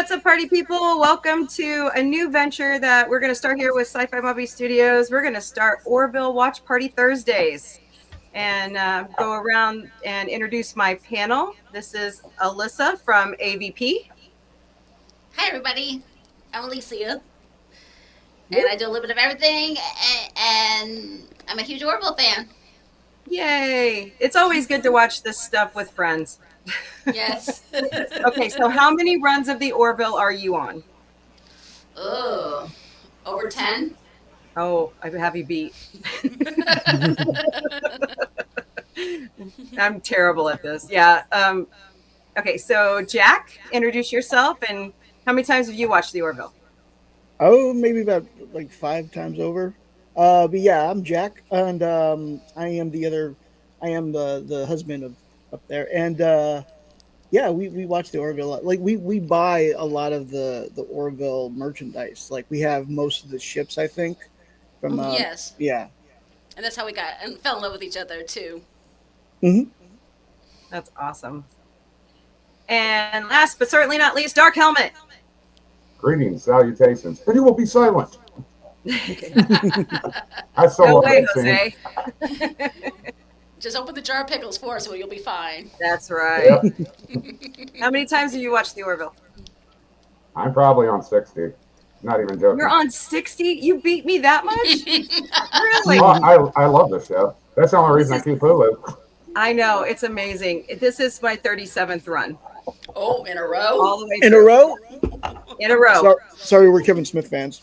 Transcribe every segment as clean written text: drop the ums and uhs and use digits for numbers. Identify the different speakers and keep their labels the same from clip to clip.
Speaker 1: what's up, party people? Welcome to a new venture that we're going to start here with Sci-fi Mombie Studios. We're going to start Orville Watch Party Thursdays and go around and introduce my panel. This is Alyssa from AVP.
Speaker 2: Hi, everybody. I'm Alicia, and I do a little bit of everything, and I'm a huge Orville fan.
Speaker 1: Yay! It's always good to watch this stuff with friends.
Speaker 2: Yes.
Speaker 1: Okay, so how many runs of the Orville are you on?
Speaker 2: Oh, over 10?
Speaker 1: Oh, I have you beat. I'm terrible at this. Yeah. Okay, so Jack, introduce yourself, and how many times have you watched the Orville?
Speaker 3: Oh, maybe about like 5 times over. But yeah, I'm Jack, and I am the husband of up there, and yeah, we watch the Orville. Like we buy a lot of the Orville merchandise. Like we have most of the ships, I think. From
Speaker 2: Yes.
Speaker 3: yeah.
Speaker 2: And that's how we got and fell in love with each other, too.
Speaker 3: Hmm.
Speaker 1: That's awesome. And last but certainly not least, Dark Helmet.
Speaker 4: Greetings, salutations, and you will be silent. I still
Speaker 1: No
Speaker 4: love
Speaker 1: way,
Speaker 4: that scene.
Speaker 1: Jose.
Speaker 2: Just open the jar of pickles for us, and you'll be fine.
Speaker 1: That's right.
Speaker 4: Yep,
Speaker 1: How many times have you watched the Orville?
Speaker 4: I'm probably on 60. Not even joking.
Speaker 1: You're on 60? You beat me that much? Really?
Speaker 4: I love this show. That's the only reason I keep Hulu.
Speaker 1: I know. It's amazing. This is my 37th run.
Speaker 2: Oh, in a row?
Speaker 1: All the way
Speaker 3: In a
Speaker 1: through.
Speaker 3: row.
Speaker 1: In a row.
Speaker 3: Sorry, we're Kevin Smith fans.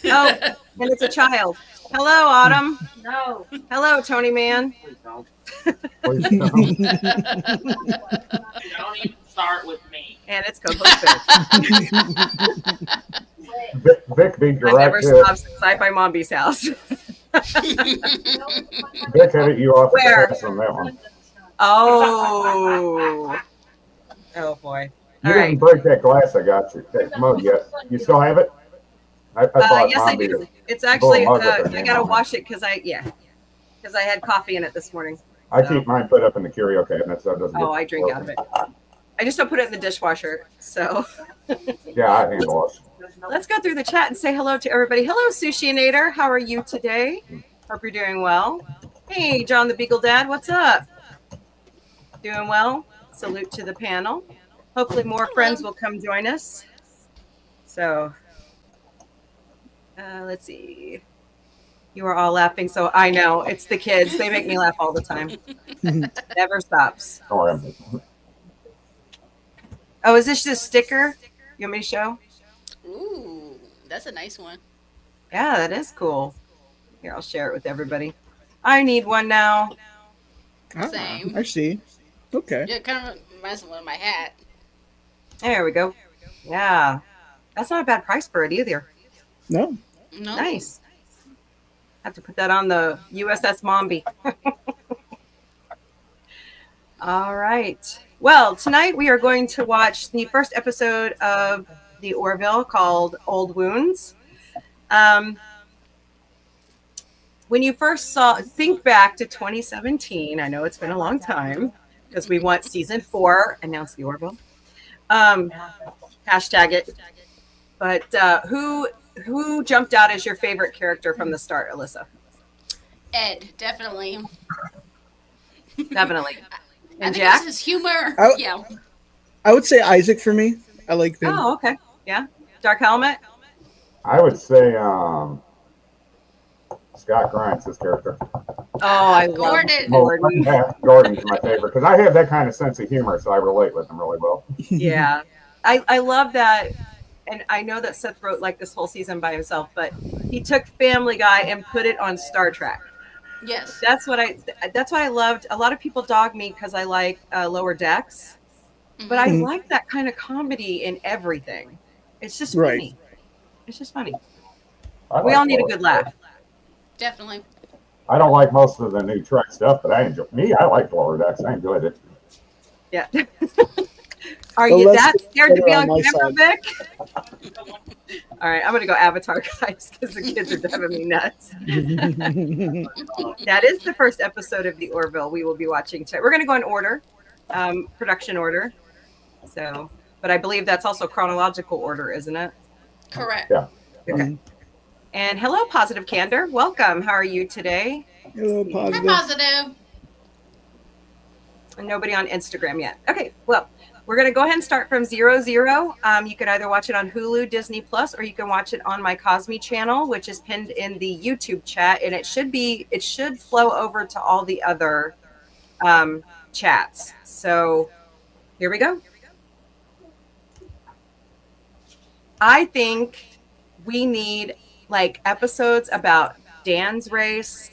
Speaker 1: Oh, and it's a child. Hello, Autumn.
Speaker 5: No,
Speaker 1: Hello, Tony Man.
Speaker 5: please don't.
Speaker 4: Please don't.
Speaker 5: Don't even start with me.
Speaker 1: And it's co-host
Speaker 4: Vic beat you
Speaker 1: I
Speaker 4: right
Speaker 1: never
Speaker 4: to
Speaker 1: stops at Sci-Fi Mombie's house.
Speaker 4: Vic hit you off
Speaker 1: Where?
Speaker 4: the pass on that one.
Speaker 1: Oh. Oh, boy.
Speaker 4: You
Speaker 1: All
Speaker 4: didn't
Speaker 1: right.
Speaker 4: break that glass I got you. That mug yet. You still have it? I thought
Speaker 1: Yes, I
Speaker 4: Mombi
Speaker 1: do.
Speaker 4: was
Speaker 1: It's actually,
Speaker 4: mug with their
Speaker 1: I
Speaker 4: name
Speaker 1: got to
Speaker 4: on it.
Speaker 1: wash it because I had coffee in it this morning.
Speaker 4: I
Speaker 1: So.
Speaker 4: keep mine put up in the curio cabinet so it doesn't get
Speaker 1: Oh, I drink out of it. I just don't put it in the dishwasher. So
Speaker 4: Yeah, I handle wash.
Speaker 1: let's go through the chat and say hello to everybody. Hello, Sushinator. How are you today? Hope you're doing well. Hey, John the Beagle Dad. What's up? Doing well. Salute to the panel. Hopefully more friends will come join us. So let's see. You are all laughing. So I know it's the kids. They make me laugh all the time. Never stops.
Speaker 4: Don't worry.
Speaker 1: Oh, is this just a sticker? You want me to show?
Speaker 2: Ooh, that's a nice one.
Speaker 1: Yeah, that is cool. Here, I'll share it with everybody. I need one now.
Speaker 2: Same.
Speaker 3: I see. Okay.
Speaker 2: Yeah, it kind of reminds me of my hat.
Speaker 1: There we go. Yeah. That's not a bad price for it either.
Speaker 3: No.
Speaker 2: No.
Speaker 1: Nice. Have to put that on the USS Mombie. All right. Well, tonight we are going to watch the first episode of the Orville called Old Wounds. When you first think back to 2017, I know it's been a long time because we want season 4, announce the Orville. Hashtag it. But who jumped out as your favorite character from the start, Alyssa?
Speaker 2: Ed, definitely.
Speaker 1: Definitely.
Speaker 2: I
Speaker 1: And
Speaker 2: think
Speaker 1: Jack?
Speaker 2: it's his humor.
Speaker 3: Oh.
Speaker 2: Yeah.
Speaker 3: I would say Isaac for me. I like him.
Speaker 1: Oh, okay. Yeah. Dark Helmet?
Speaker 4: I would say Scott Grimes, his character.
Speaker 1: Oh, I love
Speaker 2: Gordon.
Speaker 1: Gordon.
Speaker 4: Gordon's my favorite because I have that kind of sense of humor, so I relate with him really well.
Speaker 1: Yeah. I love that. And I know that Seth wrote like this whole season by himself, but he took Family Guy and put it on Star Trek.
Speaker 2: Yes.
Speaker 1: That's what I loved. A lot of people dog me because I like Lower Decks, but I
Speaker 3: Mhm.
Speaker 1: like that kind of comedy in everything. It's just
Speaker 3: Right.
Speaker 1: funny. It's just funny.
Speaker 4: I
Speaker 1: We
Speaker 4: like
Speaker 1: all need a
Speaker 4: Lower
Speaker 1: good
Speaker 4: Decks.
Speaker 1: laugh.
Speaker 2: Definitely.
Speaker 4: I don't like most of the new Trek stuff, but I like Lower Decks. I enjoyed it.
Speaker 1: Yeah. Are
Speaker 3: Well,
Speaker 1: you
Speaker 3: let's
Speaker 1: that
Speaker 3: get
Speaker 1: scared to be
Speaker 3: better
Speaker 1: on
Speaker 3: on my
Speaker 1: camera,
Speaker 3: side.
Speaker 1: Vic? All right, I'm going to go Avatar, guys, because the kids are driving me nuts. That is the first episode of the Orville we will be watching today. We're going to go in order, production order. So but I believe that's also chronological order, isn't it?
Speaker 2: Correct.
Speaker 4: Yeah.
Speaker 1: Okay. And hello, Positive Candor. Welcome. How are you today?
Speaker 3: Hello,
Speaker 2: Hi,
Speaker 3: positive.
Speaker 2: positive.
Speaker 1: And nobody on Instagram yet. Okay, well, we're going to go ahead and start from 00. You can either watch it on Hulu, Disney Plus, or you can watch it on my Cosme channel, which is pinned in the YouTube chat, and it should flow over to all the other chats. So here we go. I think we need like episodes about Dan's race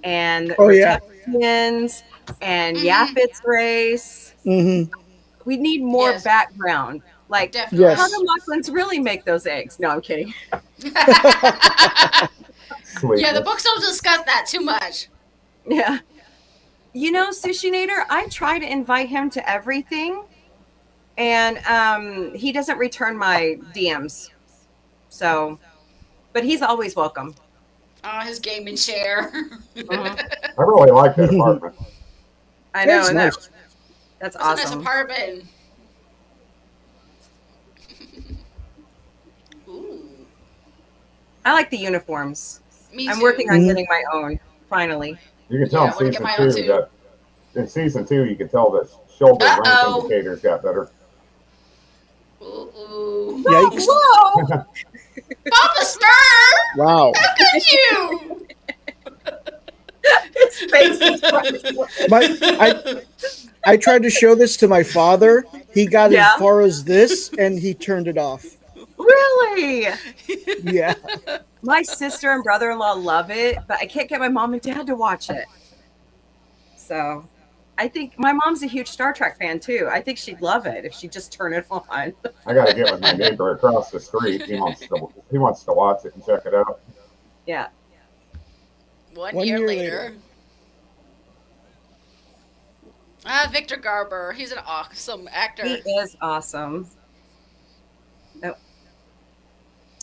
Speaker 1: and
Speaker 3: Oh, yeah.
Speaker 1: Roteptians and
Speaker 2: Mhm.
Speaker 1: Yaphet's race.
Speaker 3: Mm-hmm.
Speaker 1: We need more
Speaker 2: Yes.
Speaker 1: background. Like,
Speaker 2: Definitely.
Speaker 3: Yes.
Speaker 1: how do Mocklins really make those eggs? No, I'm kidding.
Speaker 4: Sweet.
Speaker 2: Yeah, the books don't discuss that too much.
Speaker 1: Yeah. You know, Sushi Nader, I try to invite him to everything, and he doesn't return my DMs. So, but he's always welcome.
Speaker 2: Oh, his gaming chair.
Speaker 1: Mhm.
Speaker 4: I really like that apartment.
Speaker 1: I know,
Speaker 3: That's
Speaker 1: and
Speaker 3: nice.
Speaker 1: that's
Speaker 2: That's a nice
Speaker 1: awesome.
Speaker 2: apartment. Ooh,
Speaker 1: I like the uniforms.
Speaker 2: me
Speaker 1: I'm
Speaker 2: too.
Speaker 1: working on
Speaker 3: Mhm.
Speaker 1: getting my own, finally.
Speaker 4: You can tell
Speaker 2: Yeah, I wanna
Speaker 4: in
Speaker 2: get
Speaker 4: season
Speaker 2: my own
Speaker 4: two
Speaker 2: too.
Speaker 4: that in season 2 you can tell the shoulder length
Speaker 2: Uh-oh.
Speaker 4: indicators got better.
Speaker 2: Ooh.
Speaker 3: Yikes.
Speaker 1: Whoa!
Speaker 2: Papa Smurf!
Speaker 3: Wow.
Speaker 2: How could you?
Speaker 1: His face is priceless.
Speaker 3: I tried to show this to my father. He got
Speaker 1: Yeah.
Speaker 3: as far as this and he turned it off.
Speaker 1: Really?
Speaker 3: Yeah.
Speaker 1: My sister and brother-in-law love it, but I can't get my mom and dad to watch it. So I think my mom's a huge Star Trek fan too. I think she'd love it if she just turned it on.
Speaker 4: I got to get with my neighbor across the street. He wants to watch it and check it out.
Speaker 1: Yeah.
Speaker 2: One
Speaker 3: 1
Speaker 2: year
Speaker 3: year
Speaker 2: later. Victor Garber. He's an awesome actor.
Speaker 1: He is awesome.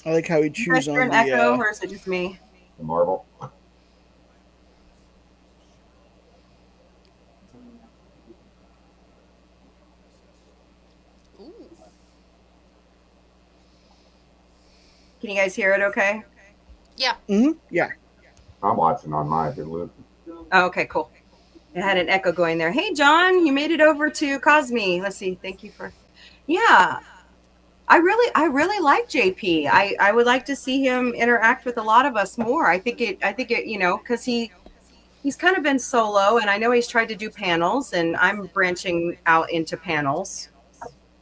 Speaker 3: I like how he
Speaker 1: You guys
Speaker 3: chews
Speaker 1: hear
Speaker 3: on
Speaker 1: an echo,
Speaker 3: the.
Speaker 1: or is it just me?
Speaker 4: The Marvel.
Speaker 2: Ooh.
Speaker 1: Can you guys hear it okay?
Speaker 2: Yeah.
Speaker 3: Yeah.
Speaker 4: I'm watching on my Hulu.
Speaker 1: Oh, okay, cool. It had an echo going there. Hey, John, you made it over to Cosme. Let's see. Thank you for. Yeah, I really like JP. I would like to see him interact with a lot of us more. I think it, you know, because he's kind of been solo, and I know he's tried to do panels, and I'm branching out into panels.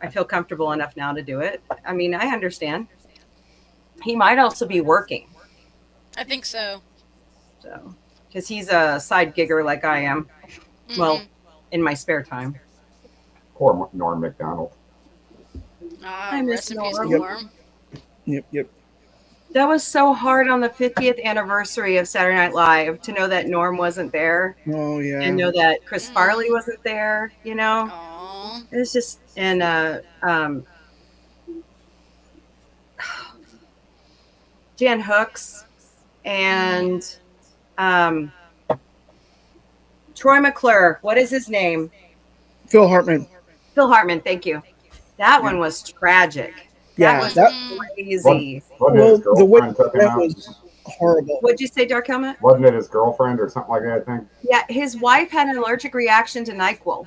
Speaker 1: I feel comfortable enough now to do it. I mean, I understand. He might also be working,
Speaker 2: I think so.
Speaker 1: so because he's a side gigger like I am. Well,
Speaker 2: Mhm.
Speaker 1: in my spare time.
Speaker 4: Poor Norm McDonald.
Speaker 1: I miss
Speaker 2: Rest in peace,
Speaker 1: Norm.
Speaker 2: Norm.
Speaker 3: Yep.
Speaker 1: That was so hard on the 50th anniversary of Saturday Night Live to know that Norm wasn't there
Speaker 3: Oh,
Speaker 1: and
Speaker 3: yeah.
Speaker 1: know that Chris Farley wasn't there, you know?
Speaker 2: Aw.
Speaker 1: It was just, and Jan Hooks and Troy McClure. What is his name?
Speaker 3: Phil Hartman.
Speaker 1: Phil Hartman. Thank you. That one was tragic.
Speaker 3: Yeah.
Speaker 1: That was
Speaker 3: That,
Speaker 1: crazy.
Speaker 4: Wasn't
Speaker 3: well,
Speaker 4: it his
Speaker 3: the way
Speaker 4: girlfriend took him
Speaker 3: that
Speaker 4: out?
Speaker 3: was horrible.
Speaker 1: What'd you say, Dark Helmet?
Speaker 4: Wasn't it his girlfriend or something like that, I think?
Speaker 1: Yeah, his wife had an allergic reaction to NyQuil,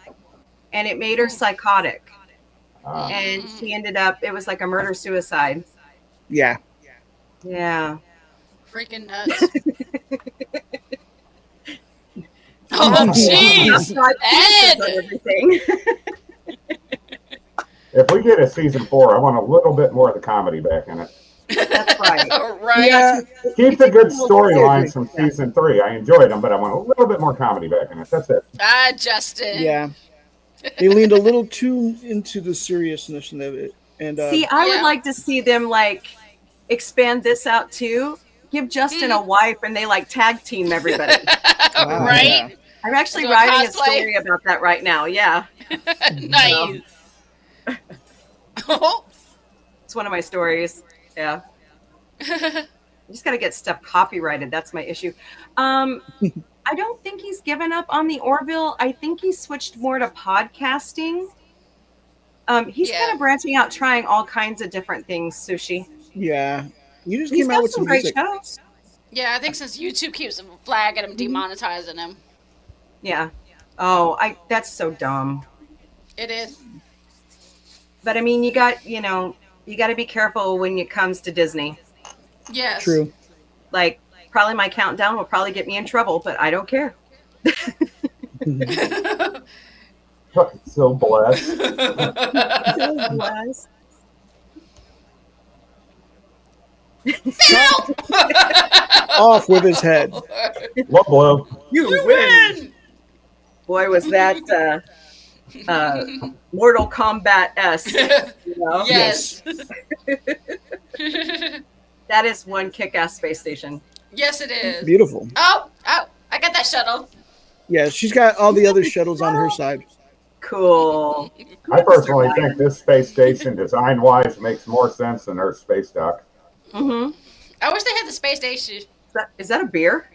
Speaker 1: and it made her psychotic. And she ended up, it was like a murder suicide.
Speaker 3: Yeah.
Speaker 1: Yeah.
Speaker 2: Freaking nuts. Oh, jeez. Ed!
Speaker 1: Everything.
Speaker 4: If we get a season 4, I want a little bit more of the comedy back in it.
Speaker 1: That's right.
Speaker 2: Right.
Speaker 3: Yeah.
Speaker 4: Keep the good storylines from season 3. I enjoyed them, but I want a little bit more comedy back in it. That's it.
Speaker 2: Justin.
Speaker 3: Yeah. They leaned a little too into the seriousness of it. And
Speaker 1: See, I
Speaker 2: Yeah.
Speaker 1: would like to see them like expand this out too. Give Justin a wife and they like tag team everybody.
Speaker 3: wow,
Speaker 2: Right?
Speaker 3: yeah.
Speaker 1: I'm actually
Speaker 2: Do a
Speaker 1: writing a
Speaker 2: cosplay?
Speaker 1: story about that right now. Yeah.
Speaker 2: Nice. Oh.
Speaker 1: It's one of my stories. Yeah. I just got to get stuff copyrighted. That's my issue. I don't think he's given up on the Orville. I think he switched more to podcasting. He's
Speaker 2: Yeah.
Speaker 1: kind of branching out, trying all kinds of different things. Sushi.
Speaker 3: Yeah, you just
Speaker 1: He's
Speaker 3: came out
Speaker 1: got
Speaker 3: with
Speaker 1: some
Speaker 3: some
Speaker 1: great
Speaker 3: music.
Speaker 1: shows.
Speaker 2: Yeah, I think since YouTube keeps flagging him, demonetizing him.
Speaker 1: Yeah. Oh, that's so dumb.
Speaker 2: It is.
Speaker 1: But I mean, you got to be careful when it comes to Disney.
Speaker 2: Yes.
Speaker 3: True.
Speaker 1: Like, probably my countdown will probably get me in trouble, but I don't care.
Speaker 4: So blessed.
Speaker 1: So blessed.
Speaker 3: Off with his head.
Speaker 4: Low blow.
Speaker 1: You
Speaker 2: You
Speaker 1: win.
Speaker 2: win!
Speaker 1: Boy, was that Mortal Kombat-esque. You know?
Speaker 2: Yes.
Speaker 1: That is one kick-ass space station.
Speaker 2: Yes, it is.
Speaker 3: Beautiful.
Speaker 2: Oh, I got that shuttle.
Speaker 3: Yeah, she's got all the other shuttles on her side.
Speaker 1: Cool.
Speaker 4: I personally think this space station, design-wise, makes more sense than Earth space dock.
Speaker 1: Mm-hmm.
Speaker 2: I wish they had the space station.
Speaker 1: Is that a beer?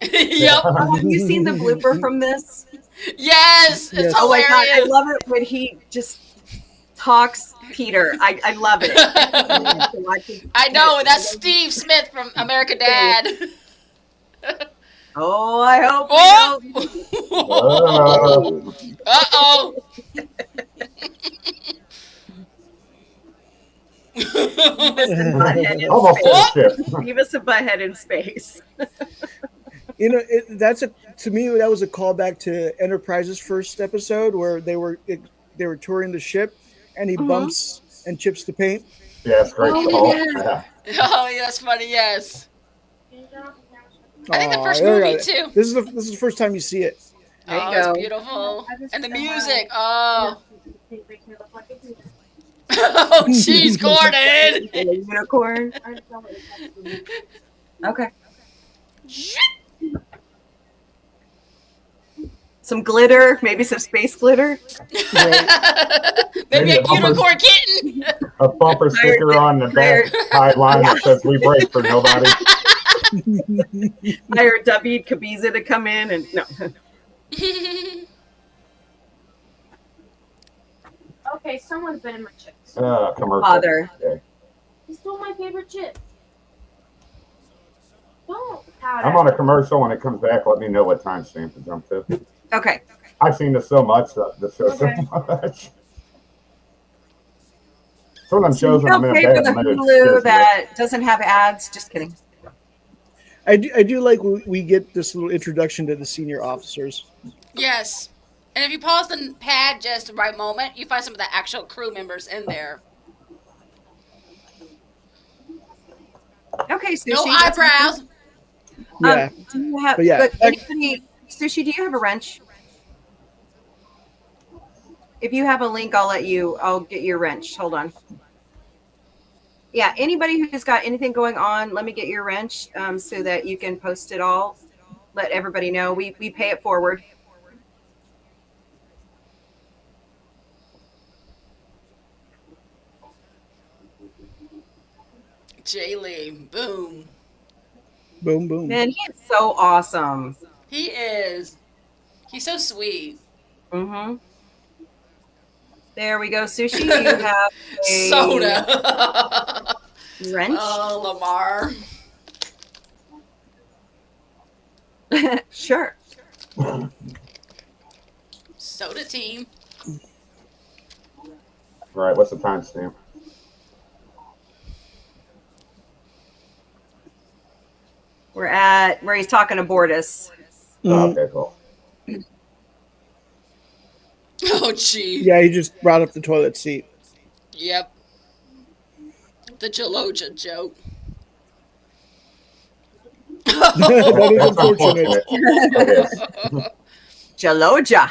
Speaker 2: Yep.
Speaker 1: Oh, have you seen the blooper from this?
Speaker 2: Yes, it's
Speaker 3: Yes.
Speaker 1: Oh my god, I
Speaker 2: hilarious.
Speaker 1: love it when he just talks Peter. I love it.
Speaker 2: I know, that's Steve Smith from American Dad.
Speaker 1: Oh, I hope.
Speaker 2: Oh! Uh-oh.
Speaker 4: Almost
Speaker 2: What?
Speaker 4: a ship.
Speaker 1: Beavis and Butthead in space.
Speaker 3: You know, to me that was a callback to Enterprise's first episode where they were touring the ship, and he bumps and chips the paint.
Speaker 4: Yeah, it's great.
Speaker 1: Oh,
Speaker 4: call.
Speaker 1: yes.
Speaker 4: Yeah.
Speaker 2: Oh, yeah, that's funny, yes. I think the first
Speaker 3: Aw,
Speaker 2: movie,
Speaker 3: yeah.
Speaker 2: too.
Speaker 3: This is the first time you see it.
Speaker 1: There you
Speaker 2: Oh,
Speaker 1: go.
Speaker 2: it's beautiful. And the music. Oh. Oh, jeez, Gordon.
Speaker 1: A unicorn. Okay. Some glitter, maybe some space glitter.
Speaker 2: Maybe a
Speaker 4: Maybe a
Speaker 2: unicorn kitten.
Speaker 4: A bumper sticker on the back sideline that says "We break for nobody."
Speaker 1: Hire David Cabiza to come in and no.
Speaker 5: Okay, someone's been in my chips.
Speaker 4: Commercial.
Speaker 1: Father.
Speaker 4: Okay.
Speaker 5: He stole my favorite chip. Don't.
Speaker 4: I'm on a commercial. When it comes back, let me know what timestamp to jump to.
Speaker 1: Okay.
Speaker 4: I've seen this so much. This show so
Speaker 5: Okay.
Speaker 4: much. Some of them shows when I'm in a
Speaker 1: Okay for
Speaker 4: bad
Speaker 1: the
Speaker 4: mood.
Speaker 1: Hulu
Speaker 4: scares me.
Speaker 1: that doesn't have ads. Just kidding.
Speaker 3: I do like we get this little introduction to the senior officers.
Speaker 2: Yes. And if you pause the pad just the right moment, you find some of the actual crew members in there.
Speaker 1: Okay, Sushi.
Speaker 2: No
Speaker 1: that's-
Speaker 2: eyebrows.
Speaker 3: Yeah,
Speaker 1: Do you have,
Speaker 3: But yeah,
Speaker 1: but anybody, Sushi, do you have a wrench? If you have a link, I'll get your wrench. Hold on. Yeah, anybody who's got anything going on, let me get your wrench so that you can post it all. Let everybody know. We pay it forward.
Speaker 2: Jaylee, boom.
Speaker 3: boom, boom.
Speaker 1: Man, he is so awesome.
Speaker 2: He is. He's so sweet.
Speaker 1: Mm-hmm. There we go, Sushi. You have a
Speaker 2: Soda.
Speaker 1: wrench.
Speaker 2: Oh, Lamar.
Speaker 1: Sure.
Speaker 2: Soda team.
Speaker 4: All right, what's the timestamp?
Speaker 1: We're at where he's talking to Bortus.
Speaker 3: Mhm.
Speaker 4: Okay, cool.
Speaker 2: Oh, gee.
Speaker 3: Yeah, he just brought up the toilet seat.
Speaker 2: Yep. The Jaloja joke.
Speaker 3: That is
Speaker 4: That's
Speaker 3: unfortunate.
Speaker 4: It is.
Speaker 1: Jaloja.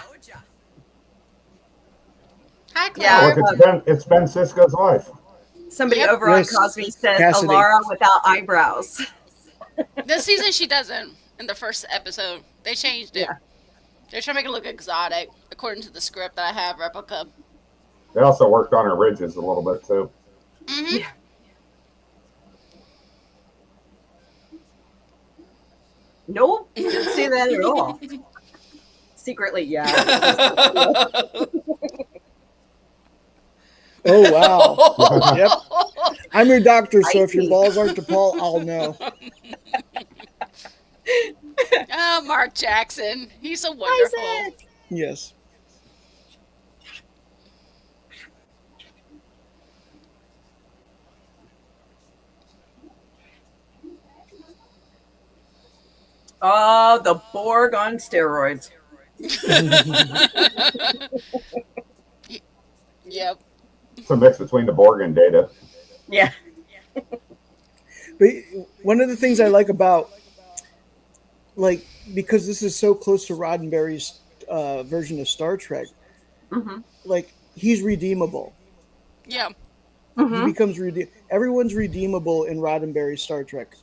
Speaker 2: Hi, Claire.
Speaker 1: Yeah.
Speaker 4: Look, it's Ben Cisco's life.
Speaker 1: Somebody
Speaker 2: Yep.
Speaker 1: over on
Speaker 3: Yes.
Speaker 1: Cosby says
Speaker 3: Cassidy.
Speaker 1: Alara without eyebrows.
Speaker 2: This season she doesn't. In the first episode, they changed it.
Speaker 1: Yeah.
Speaker 2: They're trying to make it look exotic, according to the script that I have replica.
Speaker 4: They also worked on her ridges a little bit too.
Speaker 2: Mm-hmm.
Speaker 1: Yeah. Nope, didn't say that at all. Secretly, yeah.
Speaker 3: Oh wow. Yep. I'm your doctor, so if your
Speaker 1: Icy.
Speaker 3: balls aren't to Paul, I'll know.
Speaker 2: Oh, Mark Jackson. He's so wonderful.
Speaker 1: Isaac.
Speaker 3: Yes.
Speaker 1: Oh, the Borg on steroids.
Speaker 2: Yep.
Speaker 4: It's a mix between the Borg and Data.
Speaker 1: Yeah.
Speaker 3: But one of the things I like about, like, because this is so close to Roddenberry's version of Star Trek,
Speaker 1: Mm-hmm.
Speaker 3: like he's redeemable.
Speaker 2: Yeah.
Speaker 3: He
Speaker 1: Mm-hmm.
Speaker 3: becomes everyone's redeemable in Roddenberry's Star Trek.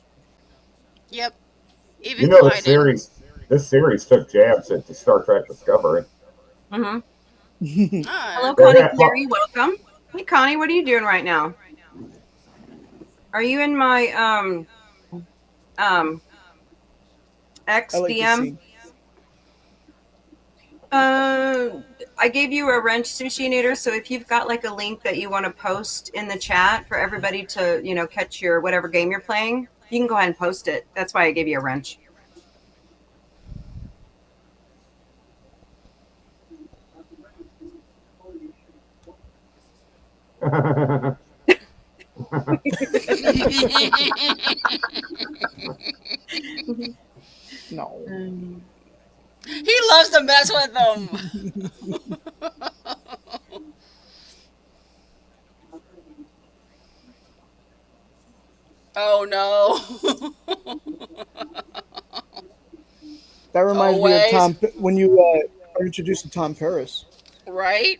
Speaker 2: Yep.
Speaker 4: You
Speaker 2: Even
Speaker 4: know, this
Speaker 2: Clyden.
Speaker 4: series took jabs at the Star Trek Discovery.
Speaker 1: Mm-hmm.
Speaker 2: Ah,
Speaker 1: Hello,
Speaker 4: They
Speaker 1: Connie
Speaker 4: had-
Speaker 1: Cleary. Welcome. Hey, Connie, what are you doing right now? Are you in my
Speaker 3: I like to
Speaker 1: XDM?
Speaker 3: see.
Speaker 1: I gave you a wrench, Sushi Nader, so if you've got like a link that you want to post in the chat for everybody to, catch your whatever game you're playing, you can go ahead and post it. That's why I gave you a wrench.
Speaker 3: No.
Speaker 2: he loves to mess with them. Oh no.
Speaker 3: That reminds me of
Speaker 2: Always.
Speaker 3: Tom when you are introduced to Tom Paris.
Speaker 2: Right?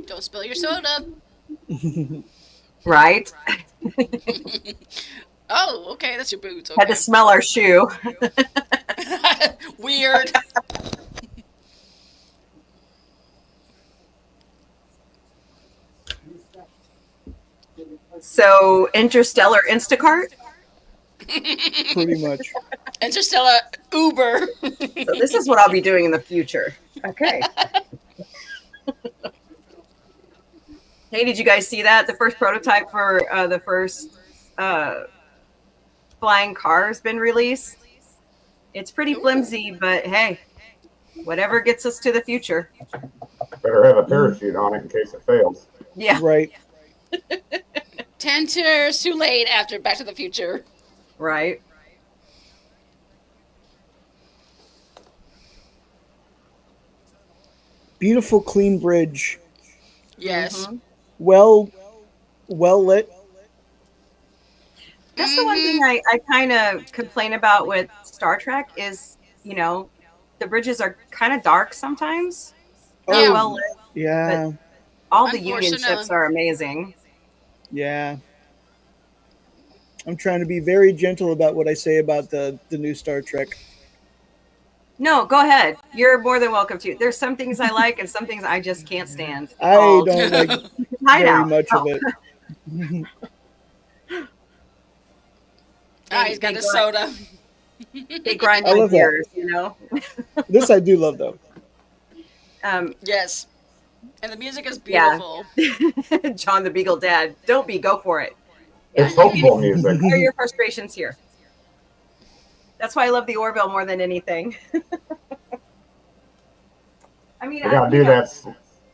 Speaker 2: Don't spill your soda.
Speaker 1: Right?
Speaker 2: Oh, okay, that's your boots.
Speaker 1: Had to
Speaker 2: Okay.
Speaker 1: smell our shoe.
Speaker 2: Weird.
Speaker 1: So, Interstellar Instacart.
Speaker 3: Pretty much.
Speaker 2: Interstellar Uber.
Speaker 1: So, this is what I'll be doing in the future. Okay. Hey, did you guys see that? The first prototype for the first flying car has been released. It's pretty flimsy, but hey, whatever gets us to the future.
Speaker 4: Better have a parachute on it in case it fails.
Speaker 1: Yeah,
Speaker 3: Right.
Speaker 2: 10 years too late after Back to the Future.
Speaker 1: right.
Speaker 3: Beautiful, clean bridge.
Speaker 2: Yes.
Speaker 1: Mhm.
Speaker 3: Well lit.
Speaker 1: That's the one thing I kind of complain about with Star Trek is, the bridges are kind of dark sometimes. Not
Speaker 2: Yeah.
Speaker 1: well lit.
Speaker 3: Yeah.
Speaker 1: All the Union
Speaker 2: Unfortunately.
Speaker 1: ships are amazing.
Speaker 3: Yeah. I'm trying to be very gentle about what I say about the new Star Trek.
Speaker 1: No, go ahead. You're more than welcome to. There's some things I like and some things I just can't stand.
Speaker 3: I
Speaker 1: Called
Speaker 3: don't like very
Speaker 1: Hideout.
Speaker 3: much
Speaker 1: Oh,
Speaker 3: of it.
Speaker 2: Ah, he's got
Speaker 1: They
Speaker 2: his
Speaker 1: grind-
Speaker 2: soda.
Speaker 1: They grind
Speaker 3: I
Speaker 1: my
Speaker 3: love that.
Speaker 1: gears,
Speaker 3: This I do love though.
Speaker 2: Yes. And the music is
Speaker 1: Yeah.
Speaker 2: beautiful.
Speaker 1: John the Beagle Dad, don't be, go for it.
Speaker 4: It's hopeful music.
Speaker 1: Air your frustrations here. That's why I love the Orville more than anything. I mean,
Speaker 4: We gotta do that.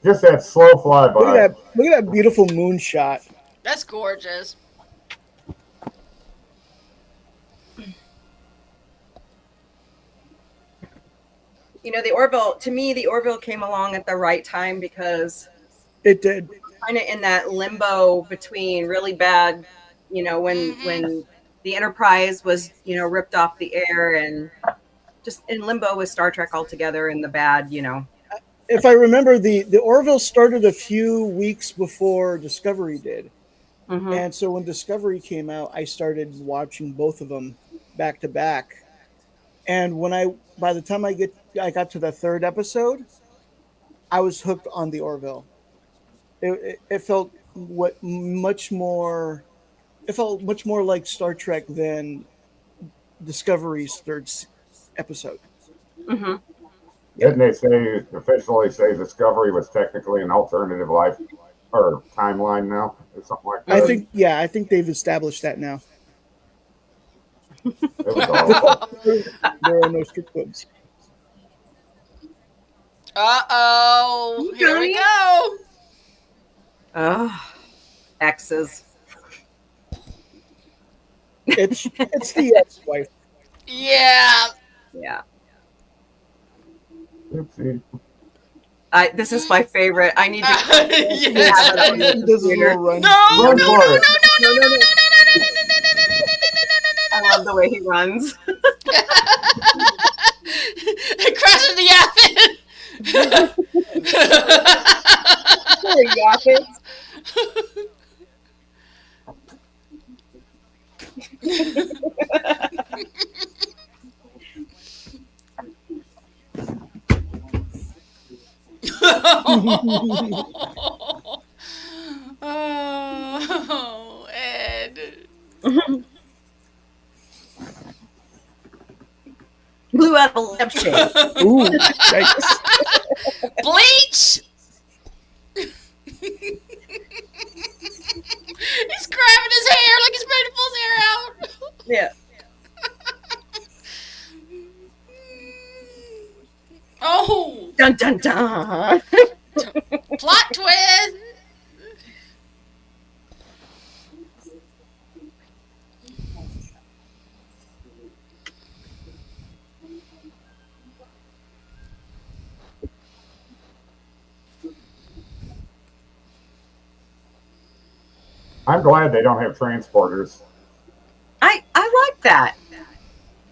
Speaker 4: Just that slow flyby.
Speaker 3: Look at that beautiful moon shot.
Speaker 2: That's gorgeous.
Speaker 1: the Orville, to me, the Orville came along at the right time because
Speaker 3: It did.
Speaker 1: kind of in that limbo between really bad, when the Enterprise was, ripped off the air, and just in limbo with Star Trek altogether and the bad,
Speaker 3: If I remember, the Orville started a few weeks before Discovery did.
Speaker 1: Mhm.
Speaker 3: And so when Discovery came out, I started watching both of them back to back. And by the time I got to the third episode, I was hooked on the Orville. It felt much more like Star Trek than Discovery's third episode.
Speaker 1: Mm-hmm.
Speaker 4: Didn't they officially say Discovery was technically an alternative life or timeline now, or something like that?
Speaker 3: I think they've established that now.
Speaker 4: It was awful.
Speaker 3: There are no strip clubs.
Speaker 2: Uh-oh. Here we go.
Speaker 1: Oh, exes.
Speaker 3: It's the ex-wife.
Speaker 2: Yeah.
Speaker 1: Yeah.
Speaker 4: Oopsie.
Speaker 1: This is my favorite. I need to
Speaker 2: Yes.
Speaker 1: have it on the
Speaker 3: He does a
Speaker 1: computer.
Speaker 3: little run.
Speaker 4: Run for it.
Speaker 1: I love the way he runs.
Speaker 2: It crashes the yapping.
Speaker 1: Poor Yappet.
Speaker 2: Oh, Ed.
Speaker 1: Blew out a lampshade.
Speaker 3: Ooh, yikes.
Speaker 2: Bleach. He's grabbing his hair like he's ready to pull his hair out.
Speaker 1: Yeah.
Speaker 2: Oh,
Speaker 1: Dun dun dun.
Speaker 2: plot twist.
Speaker 4: I'm glad they don't have transporters.
Speaker 1: I like that.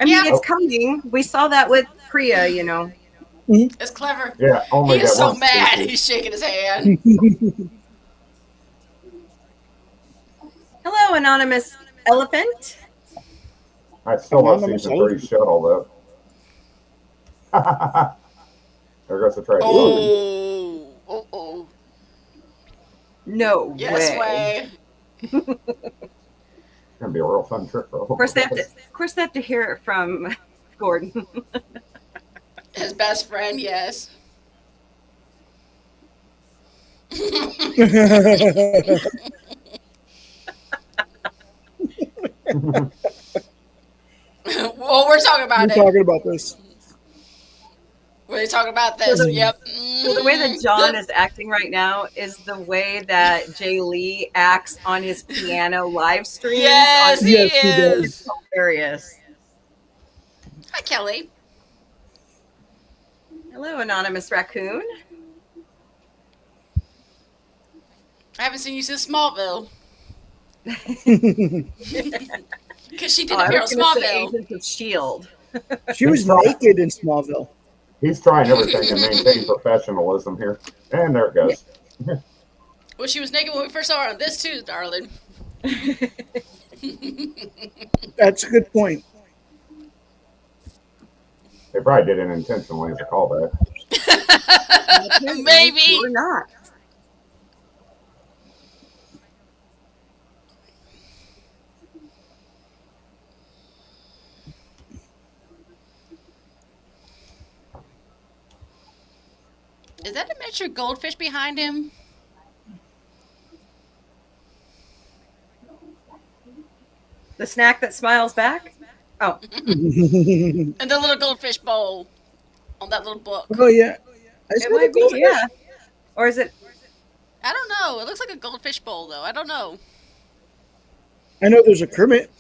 Speaker 1: I mean,
Speaker 2: Yeah.
Speaker 1: it's coming. We saw that with Priya, you know.
Speaker 2: It's clever.
Speaker 4: Yeah, only
Speaker 2: He is
Speaker 4: that
Speaker 2: so
Speaker 4: one
Speaker 2: mad.
Speaker 4: species.
Speaker 2: He's shaking his hand.
Speaker 1: Hello, anonymous elephant.
Speaker 4: I still love
Speaker 3: Anonymous
Speaker 4: season 3 shuttle though. There goes the train.
Speaker 2: Oh, oh, oh.
Speaker 1: No
Speaker 2: Yes,
Speaker 1: way.
Speaker 2: way.
Speaker 4: It's gonna be a real fun trip for
Speaker 1: Of course, they have to hear it from Gordon.
Speaker 2: His best friend, yes. Well, we're talking about
Speaker 3: We're
Speaker 2: it.
Speaker 3: talking about this.
Speaker 2: We're talking about this. Yep.
Speaker 1: So the way that John is acting right now is the way that Jay Lee acts on his piano live streams.
Speaker 2: Yes,
Speaker 1: on
Speaker 2: he
Speaker 3: Yes, he does.
Speaker 2: is.
Speaker 1: Hilarious.
Speaker 2: Hi, Kelly.
Speaker 1: Hello, anonymous raccoon.
Speaker 2: I haven't seen you since Smallville. Because she did
Speaker 1: I
Speaker 2: appear on
Speaker 1: was going to say
Speaker 2: Smallville.
Speaker 1: Agents of S.H.I.E.L.D.
Speaker 3: She was naked in Smallville.
Speaker 4: He's trying everything to maintain professionalism here. And there it goes.
Speaker 2: Well, she was naked when we first saw her on this too, darling.
Speaker 3: That's a good point.
Speaker 4: They probably did it intentionally as a callback.
Speaker 2: Maybe.
Speaker 1: Or not.
Speaker 2: Is that a miniature goldfish behind him?
Speaker 1: The snack that smiles back? Oh,
Speaker 2: And the little goldfish bowl on that little book.
Speaker 3: Oh yeah,
Speaker 1: it might be, yeah. Or is it?
Speaker 2: I don't know. It looks like a goldfish bowl, though. I don't know.
Speaker 3: I know there's a Kermit.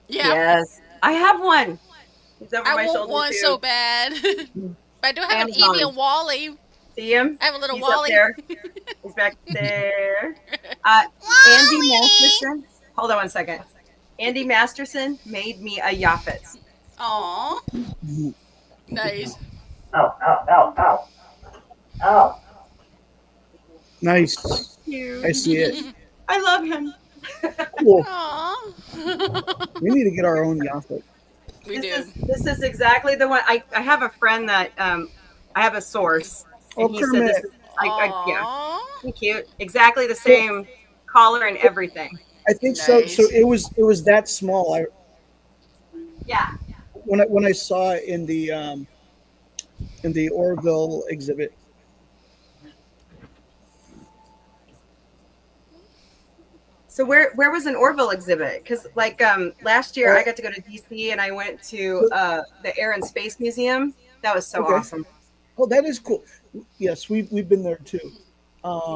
Speaker 2: Yeah,
Speaker 1: Yes. I have one. It's over
Speaker 2: I
Speaker 1: my
Speaker 2: want
Speaker 1: shoulder,
Speaker 2: one
Speaker 1: too.
Speaker 2: so bad. But I do have an
Speaker 1: Amazon.
Speaker 2: Evie and Wally.
Speaker 1: See him?
Speaker 2: I have a little
Speaker 1: He's
Speaker 2: Wally.
Speaker 1: up there. He's back there. Andy Masterson. Hold on one second. Andy Masterson made me a Yaphet.
Speaker 2: Aw. Nice.
Speaker 4: Ow, ow, ow, ow. Ow.
Speaker 3: Nice. I see it.
Speaker 1: I love him.
Speaker 3: Cool.
Speaker 2: Aw.
Speaker 3: We need to get our own Yaphet.
Speaker 2: We do.
Speaker 1: This is exactly the one. I have a friend that I have a source. And
Speaker 3: Oh,
Speaker 1: he said
Speaker 3: Kermit.
Speaker 1: this is, yeah,
Speaker 2: Aw.
Speaker 1: thank you. Exactly the same collar and everything.
Speaker 3: I think
Speaker 2: Nice.
Speaker 3: so. So it was that small.
Speaker 1: Yeah.
Speaker 3: when I saw it in the Orville exhibit.
Speaker 1: So where was an Orville exhibit? Because like last year
Speaker 3: Oh.
Speaker 1: I got to go to DC and I went to
Speaker 3: So-
Speaker 1: the Air and Space Museum. That was so
Speaker 3: Okay.
Speaker 1: awesome.
Speaker 3: Oh, that is cool. Yes, we've been there too.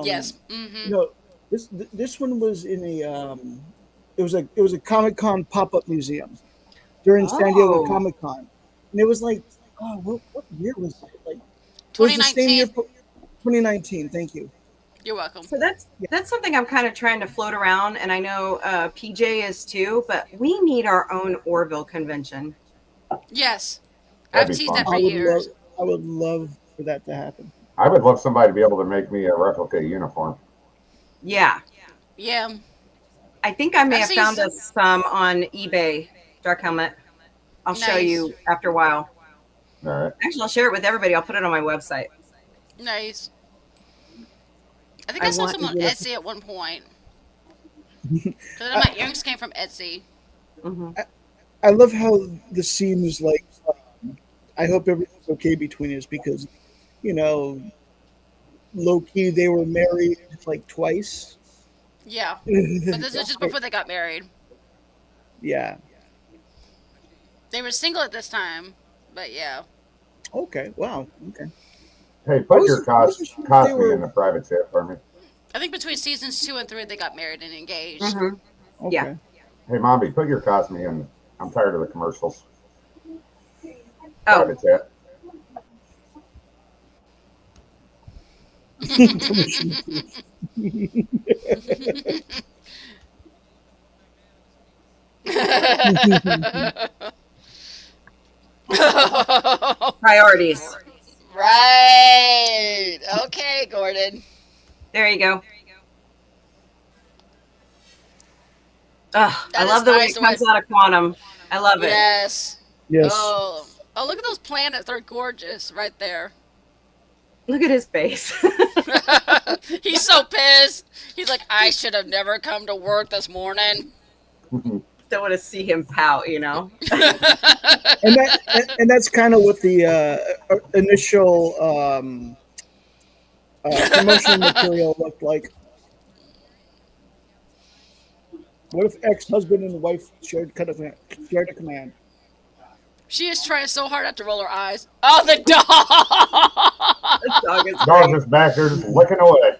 Speaker 2: Yes.
Speaker 3: You know, this one was in it was a Comic-Con pop-up museum during San Diego
Speaker 1: Oh.
Speaker 3: Comic-Con, and it was like, oh, what year was it? Like, it was the same year,
Speaker 2: 2019.
Speaker 3: 2019. Thank you.
Speaker 2: You're welcome.
Speaker 1: So that's something I'm kind of trying to float around, and I know PJ is too. But we need our own Orville convention.
Speaker 2: Yes.
Speaker 4: That'd
Speaker 2: I've
Speaker 4: be
Speaker 2: teased
Speaker 4: fun.
Speaker 2: that for years.
Speaker 3: I would love for that to happen.
Speaker 4: I would love somebody to be able to make me a replica uniform.
Speaker 1: Yeah,
Speaker 2: Yeah.
Speaker 1: I think I may
Speaker 2: I've
Speaker 1: have
Speaker 2: seen
Speaker 1: found
Speaker 2: some-
Speaker 1: us some on eBay. Dark Helmet. I'll show
Speaker 2: Nice.
Speaker 1: you after a while.
Speaker 4: All right.
Speaker 1: Actually, I'll share it with everybody. I'll put it on my website.
Speaker 2: Nice. I think
Speaker 1: I
Speaker 2: I saw
Speaker 1: want
Speaker 2: some on
Speaker 1: to get
Speaker 2: Etsy at one point. Because my earrings came from Etsy.
Speaker 1: Hmm.
Speaker 3: I love how the seems like. I hope everything's okay between us because, you know, low key they were married like twice.
Speaker 2: Yeah. But this was just before they got married.
Speaker 3: Yeah.
Speaker 2: They were single at this time. But yeah.
Speaker 3: Okay. Wow. Okay.
Speaker 4: Hey, put
Speaker 3: I
Speaker 4: your
Speaker 3: wasn't sure if they
Speaker 4: Cosby
Speaker 3: were-
Speaker 4: in the private chat for me.
Speaker 2: I think between seasons 2 and 3 they got married and engaged.
Speaker 1: Hmm.
Speaker 3: Okay.
Speaker 1: Yeah.
Speaker 4: Hey, Mombi, put your Cosby in. I'm tired of the commercials.
Speaker 1: Oh,
Speaker 4: Private chat.
Speaker 1: priorities.
Speaker 2: Right. Okay, Gordon.
Speaker 1: There you go. Ugh, I
Speaker 2: That
Speaker 1: love
Speaker 2: is
Speaker 1: the way
Speaker 2: nice
Speaker 1: it comes out of Quantum. I love it.
Speaker 2: Yes.
Speaker 3: Yes.
Speaker 2: Oh, look at those planets. They're gorgeous right there.
Speaker 1: Look at his face.
Speaker 2: He's so pissed. He's like, I should have never come to work this morning.
Speaker 1: Don't want to see him pout, you know.
Speaker 3: And that's kind of what the initial promotional material looked like. What if ex-husband and wife shared a command?
Speaker 2: She is trying so hard not to roll her eyes. Oh, the dog!
Speaker 1: This dog is
Speaker 4: Dog's
Speaker 1: great.
Speaker 4: just back there just licking away.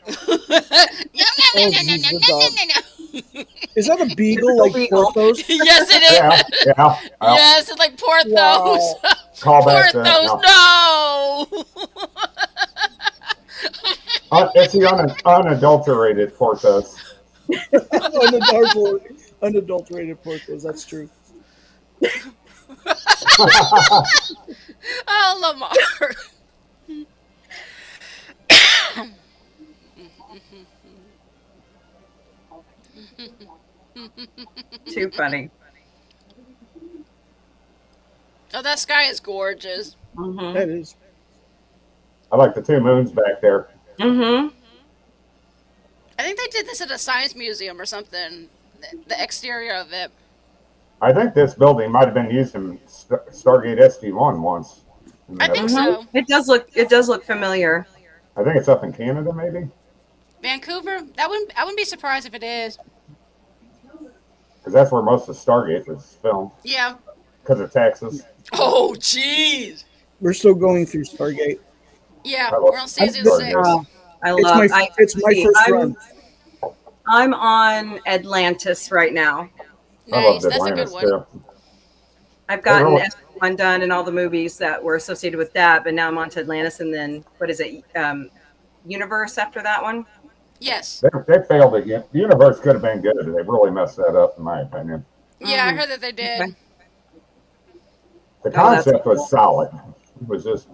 Speaker 3: Is that a beagle like
Speaker 1: Beagle.
Speaker 3: Porthos?
Speaker 2: Yes, it is.
Speaker 4: Yeah, yeah. I'll
Speaker 2: Yes, it's like Porthos.
Speaker 3: Wow.
Speaker 4: call back to
Speaker 2: Porthos,
Speaker 4: no.
Speaker 2: no.
Speaker 4: It's the unadulterated Porthos.
Speaker 3: Unadulterated Porthos. That's true.
Speaker 2: Oh, Lamar.
Speaker 1: Too funny.
Speaker 2: Oh, that sky is gorgeous.
Speaker 1: Mm-hmm.
Speaker 3: That is.
Speaker 4: I like the two moons back there.
Speaker 1: Mm-hmm.
Speaker 2: I think they did this at a science museum or something. The exterior of it.
Speaker 4: I think this building might have been used in Stargate SG-1 once.
Speaker 2: I think so.
Speaker 1: It does look familiar.
Speaker 4: I think it's up in Canada, maybe,
Speaker 2: Vancouver? I wouldn't be surprised if it is.
Speaker 4: because that's where most of Stargate was filmed.
Speaker 2: Yeah.
Speaker 4: Because of Texas.
Speaker 2: Oh, jeez.
Speaker 3: We're still going through Stargate.
Speaker 2: Yeah,
Speaker 4: I love-
Speaker 2: we're on season
Speaker 4: I love
Speaker 2: 6.
Speaker 1: Oh, I
Speaker 3: It's
Speaker 1: love.
Speaker 3: my first run.
Speaker 1: I'm on Atlantis right now.
Speaker 4: I love
Speaker 2: Nice. That's a
Speaker 4: Atlantis,
Speaker 2: good one.
Speaker 4: too.
Speaker 1: I've gotten
Speaker 4: really-
Speaker 1: SG-1 done and all the movies that were associated with that, but now I'm on to Atlantis, and then what is it? Universe after that one.
Speaker 2: Yes.
Speaker 4: They failed it. The universe could have been good. They really messed that up, in my opinion.
Speaker 2: Yeah, I
Speaker 1: Mhm.
Speaker 2: heard that they did.
Speaker 1: Okay.
Speaker 4: The
Speaker 1: Oh, that's
Speaker 4: concept was
Speaker 1: cool.
Speaker 4: solid. It was just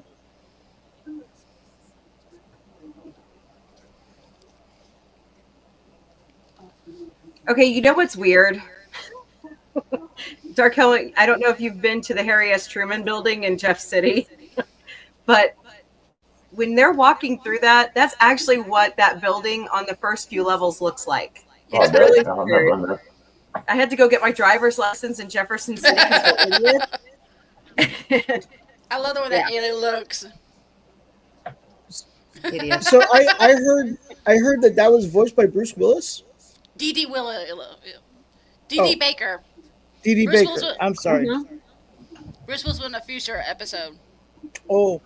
Speaker 1: Okay, you know what's weird? Dark Helmet, I don't know if you've been to the Harry S. Truman building in Jeff City, but when they're walking through that, that's actually what that building on the first few levels looks like. It's
Speaker 4: oh,
Speaker 1: really
Speaker 4: I've
Speaker 1: weird.
Speaker 4: never been there.
Speaker 1: I had to go get my driver's license in Jefferson City because we're idiots.
Speaker 2: I love the way that alien looks.
Speaker 1: Idiot.
Speaker 3: So I heard that was voiced by Bruce Willis.
Speaker 2: D.D. D.D.
Speaker 3: Oh.
Speaker 2: Baker.
Speaker 3: D.D.
Speaker 2: Bruce Willis.
Speaker 3: Baker. I'm sorry.
Speaker 1: Mhm.
Speaker 2: Bruce Willis was in a future episode.
Speaker 3: Oh,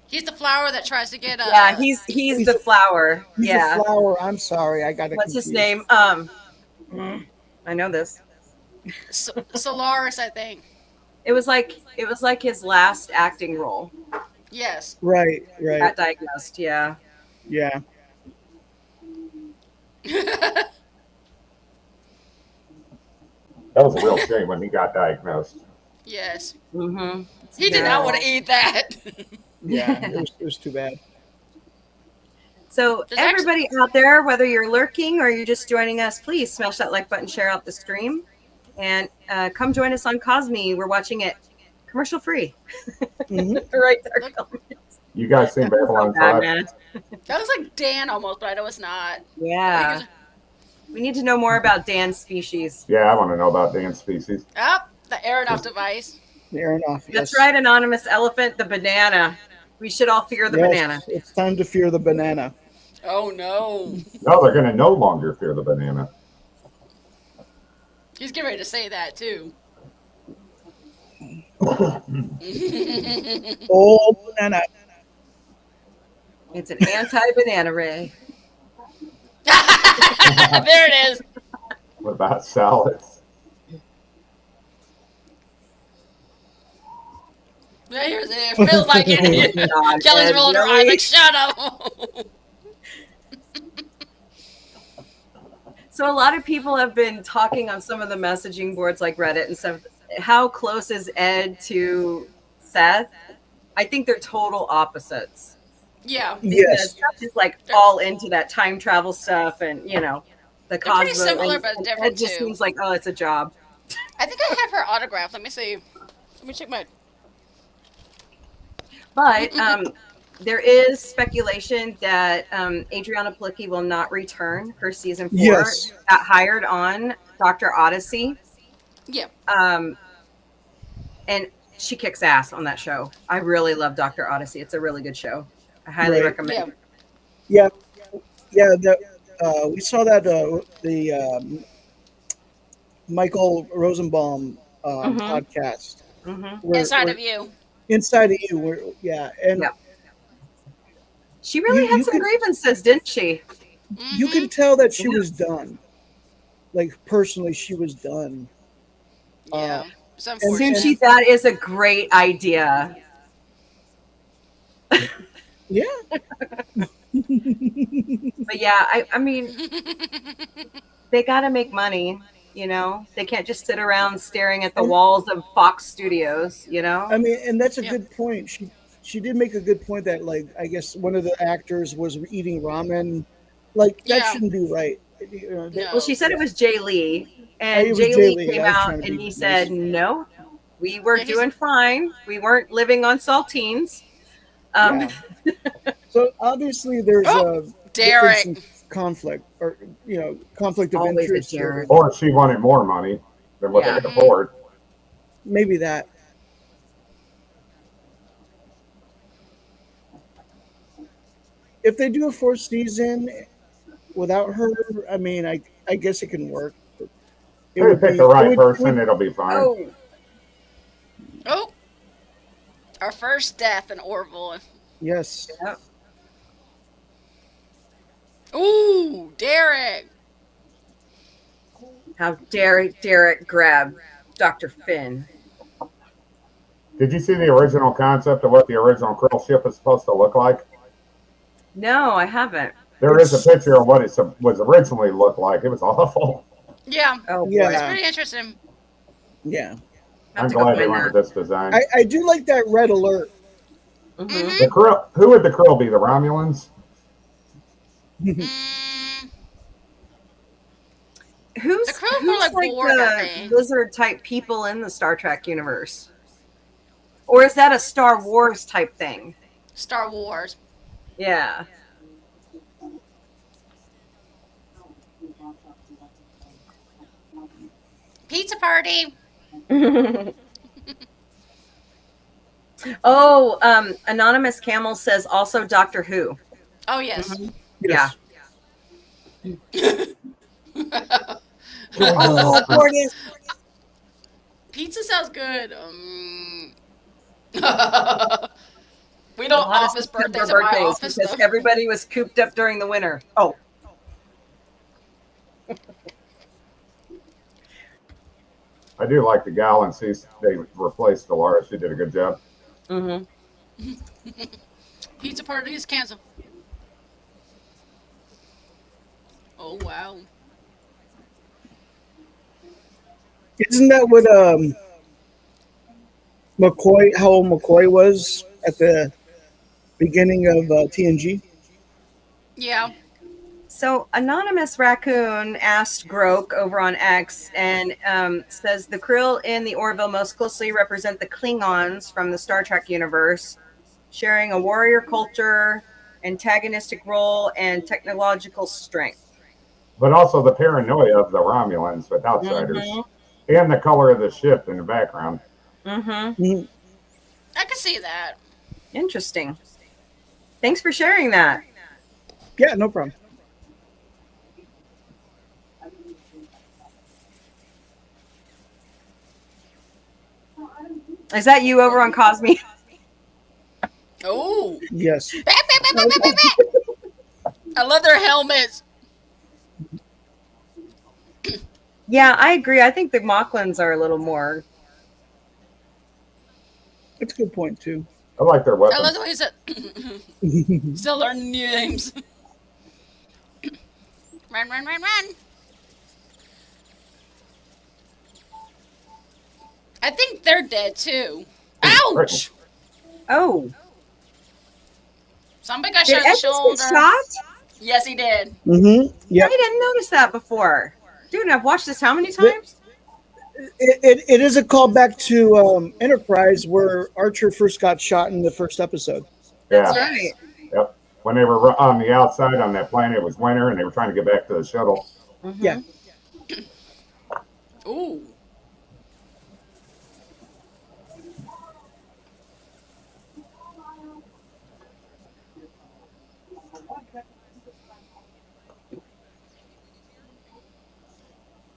Speaker 2: He's the flower that tries to get.
Speaker 1: Yeah, he's the flower.
Speaker 3: he's
Speaker 1: Yeah.
Speaker 3: a flower. I'm sorry, I got it.
Speaker 1: What's his
Speaker 3: confused.
Speaker 1: name? I know this.
Speaker 2: Solaris, I think.
Speaker 1: It was like his last acting role.
Speaker 2: Yes.
Speaker 3: Right.
Speaker 1: Got diagnosed. Yeah.
Speaker 3: Yeah.
Speaker 4: That was a real shame when he got diagnosed.
Speaker 2: Yes.
Speaker 1: Mm-hmm.
Speaker 2: He did not want to eat that.
Speaker 3: Yeah. It was too bad.
Speaker 1: So
Speaker 2: There's
Speaker 1: everybody out there, whether you're lurking or you're just joining us, please smash that like button, share out the stream, and come join us on Cosme. We're watching it commercial free.
Speaker 3: Mhm.
Speaker 1: Right there.
Speaker 4: You guys seen Babylon
Speaker 1: Bad,
Speaker 4: 5?
Speaker 1: man.
Speaker 2: That was like Dan almost, but I know it's not.
Speaker 1: Yeah. We need to know more about Dan's species.
Speaker 4: Yeah, I want to know about Dan's species.
Speaker 2: Oh, the Aeronaut device.
Speaker 3: The Aeronaut.
Speaker 1: That's
Speaker 3: Yes.
Speaker 1: right, anonymous elephant, the banana. We should all fear the
Speaker 3: Yes,
Speaker 1: banana.
Speaker 3: It's time to fear the banana.
Speaker 2: Oh no.
Speaker 4: No, they're going to no longer fear the banana.
Speaker 2: He's getting ready to say that too.
Speaker 3: Oh, banana.
Speaker 1: It's an anti-banana ray.
Speaker 2: There it is.
Speaker 4: What about salads?
Speaker 2: It feels like it.
Speaker 1: God,
Speaker 2: Kelly's
Speaker 1: Ed,
Speaker 2: rolling her eyes
Speaker 1: really?
Speaker 2: like, shut up.
Speaker 1: So a lot of people have been talking on some of the messaging boards like Reddit and stuff. How close is Ed to Seth? I think they're total opposites.
Speaker 2: Yeah.
Speaker 3: Yes.
Speaker 1: Seth is like all into that time travel stuff and, the
Speaker 2: They're pretty
Speaker 1: Cosmo.
Speaker 2: similar,
Speaker 1: and
Speaker 2: but
Speaker 1: Ed
Speaker 2: different
Speaker 1: just
Speaker 2: too.
Speaker 1: seems like, oh, it's a job.
Speaker 2: I think I have her autograph. Let me see. Let me check my.
Speaker 1: But there is speculation that Adriana Palicki will not return for season 4.
Speaker 3: Yes.
Speaker 1: Got hired on Dr. Odyssey.
Speaker 2: Yeah.
Speaker 1: And she kicks ass on that show. I really love Dr. Odyssey. It's a really good show. I highly
Speaker 3: Right.
Speaker 1: recommend it.
Speaker 3: Yeah. We saw that the Michael Rosenbaum
Speaker 1: Mhm.
Speaker 3: podcast.
Speaker 1: Mm-hmm.
Speaker 2: Inside of you.
Speaker 3: Inside of you. And
Speaker 1: Yeah. She really
Speaker 3: You-
Speaker 1: had
Speaker 3: you
Speaker 1: some
Speaker 3: could-
Speaker 1: grievances, didn't she?
Speaker 3: you could tell that she was done. Like personally, she was done.
Speaker 2: Yeah. It's
Speaker 3: and-
Speaker 2: unfortunate.
Speaker 1: Sushi, that is a great idea.
Speaker 3: Yeah.
Speaker 1: But yeah, I mean, they got to make money, They can't just sit around staring at the walls of Fox Studios,
Speaker 3: I mean, and that's a
Speaker 2: Yeah.
Speaker 3: good point. She did make a good point that, like, I guess one of the actors was eating ramen. Like, that
Speaker 2: Yeah.
Speaker 3: shouldn't be right.
Speaker 2: No.
Speaker 1: Well, she said it was Jay Lee, and
Speaker 3: It was
Speaker 1: Jay
Speaker 3: Jay
Speaker 1: Lee
Speaker 3: Lee.
Speaker 1: came
Speaker 3: I was
Speaker 1: out
Speaker 3: trying to
Speaker 1: and
Speaker 3: be
Speaker 1: he
Speaker 3: nice.
Speaker 1: said, no, we were
Speaker 2: Yeah, he's-
Speaker 1: doing fine. We weren't living on saltines.
Speaker 3: Yeah. So obviously there's
Speaker 2: Oh,
Speaker 3: a
Speaker 2: Derek.
Speaker 3: difference in conflict, or conflict of
Speaker 1: Always a
Speaker 3: interest.
Speaker 1: Derek.
Speaker 4: Or she wanted more money than what
Speaker 1: Yeah.
Speaker 4: they could afford.
Speaker 3: Maybe that. If they do a 4th season without her, I mean, I guess it can work. It
Speaker 4: If they pick
Speaker 3: be-
Speaker 4: the
Speaker 3: it
Speaker 4: right
Speaker 3: would-
Speaker 4: person, it'll be fine.
Speaker 1: Oh,
Speaker 2: Oh. Our first death in Orville.
Speaker 3: Yes.
Speaker 2: Ooh, Derek.
Speaker 1: how dare Derek grab Dr. Finn?
Speaker 4: Did you see the original concept of what the original Krill ship is supposed to look like?
Speaker 1: No, I haven't.
Speaker 4: There is a picture of what it was originally looked like. It was awful.
Speaker 2: Yeah.
Speaker 1: Oh, boy.
Speaker 3: Yeah.
Speaker 2: It's pretty interesting.
Speaker 3: Yeah.
Speaker 1: I'll have
Speaker 4: I'm
Speaker 1: to go
Speaker 4: glad they
Speaker 1: find
Speaker 4: went
Speaker 1: that.
Speaker 4: with this design.
Speaker 3: I do like that red alert.
Speaker 1: Mhm.
Speaker 4: The Krill, who would the Krill be? The Romulans?
Speaker 2: Mm,
Speaker 1: Who's,
Speaker 2: The Krill's
Speaker 1: who's
Speaker 2: more like
Speaker 1: like
Speaker 2: Borg, I
Speaker 1: the
Speaker 2: think.
Speaker 1: lizard type people in the Star Trek universe? Or is that a Star Wars type thing?
Speaker 2: Star Wars.
Speaker 1: Yeah.
Speaker 2: Pizza party.
Speaker 1: Oh, Anonymous Camel says also Doctor Who.
Speaker 2: Oh yes.
Speaker 1: Yeah.
Speaker 3: Oh, Gordon.
Speaker 2: Pizza sounds good. We don't
Speaker 1: A lot of
Speaker 2: office
Speaker 1: September
Speaker 2: birthdays at my office
Speaker 1: because
Speaker 2: though.
Speaker 1: everybody was cooped up during the winter. Oh,
Speaker 4: I do like the gal and see they replaced Dolores. She did a good job.
Speaker 1: mm-hmm.
Speaker 2: Pizza party is canceled. Oh wow.
Speaker 3: Isn't that what McCoy? How old McCoy was at the beginning of TNG?
Speaker 2: Yeah.
Speaker 1: So Anonymous Raccoon asked Groke over on X and says the Krill in the Orville most closely represent the Klingons from the Star Trek universe, sharing a warrior culture, antagonistic role, and technological strength.
Speaker 4: But also the paranoia of the Romulans with outsiders. And the color of the ship in the background.
Speaker 1: Mm-hmm.
Speaker 2: I can see that.
Speaker 1: Interesting. Thanks for sharing that.
Speaker 3: Yeah, no problem.
Speaker 1: Is that you over on Cosme?
Speaker 2: Oh.
Speaker 3: Yes.
Speaker 2: I love their helmets.
Speaker 1: Yeah, I agree. I think the Mocklins are a little more.
Speaker 3: That's a good point too.
Speaker 4: I like their
Speaker 2: I
Speaker 4: weapons.
Speaker 2: love the way he said. Still learning new names. Run, run, run, run. I think they're dead too. Ouch!
Speaker 1: Oh,
Speaker 2: Somebody got
Speaker 1: did
Speaker 2: shot in the
Speaker 1: Evans
Speaker 2: shoulder.
Speaker 1: get shot?
Speaker 2: Yes, he did.
Speaker 3: Mm-hmm. Yeah.
Speaker 1: I didn't notice that before. Dude, I've watched this how many times?
Speaker 3: It is a callback to Enterprise where Archer first got shot in the first episode.
Speaker 4: Yeah.
Speaker 1: Right.
Speaker 4: Yep. When they were on the outside on that planet, it was winter, and they were trying to get back to the shuttle.
Speaker 1: Mhm.
Speaker 3: Yeah.
Speaker 2: Ooh.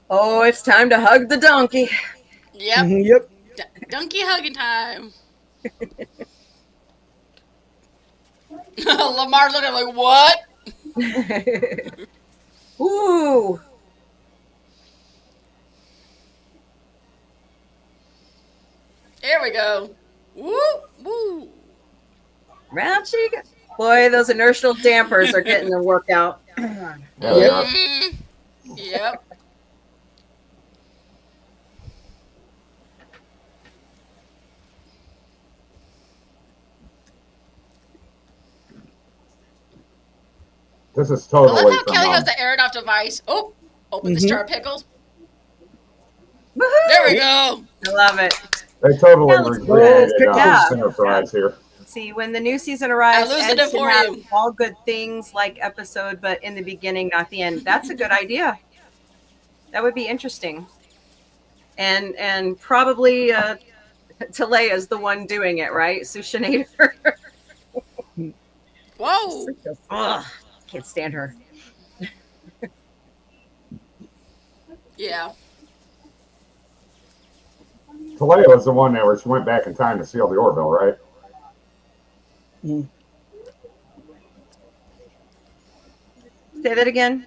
Speaker 1: Oh, it's time to hug the donkey.
Speaker 2: Yep.
Speaker 3: Mhm, yep.
Speaker 2: Donkey hugging time. Lamar's looking like, what?
Speaker 1: Ooh.
Speaker 2: There we go. Woo, woo.
Speaker 1: Round chicken. Boy, those inertial dampers are getting the workout.
Speaker 4: Yeah, they are.
Speaker 2: Yep.
Speaker 4: This is
Speaker 2: I
Speaker 4: totally
Speaker 2: love how
Speaker 4: from,
Speaker 2: Kelly has the air it off device. Oh, open the
Speaker 3: Mhm.
Speaker 2: jar of pickles.
Speaker 1: Woohoo!
Speaker 2: There we go.
Speaker 1: I love it.
Speaker 4: they totally
Speaker 1: Yeah, let's
Speaker 4: recreated
Speaker 3: go.
Speaker 1: Yeah.
Speaker 4: Enterprise here.
Speaker 1: See, when the new season arrives,
Speaker 2: I lose
Speaker 1: Ed
Speaker 2: it
Speaker 1: should
Speaker 2: for
Speaker 1: have
Speaker 2: you.
Speaker 1: all good things like episode, but in the beginning, not the end. That's a good idea. That would be interesting. And probably Talea's the one doing it, right? Sushinator.
Speaker 2: Whoa.
Speaker 1: Ugh, can't stand her.
Speaker 2: Yeah.
Speaker 4: Talea was the one where she went back in time to seal the Orville, right?
Speaker 1: Say that again.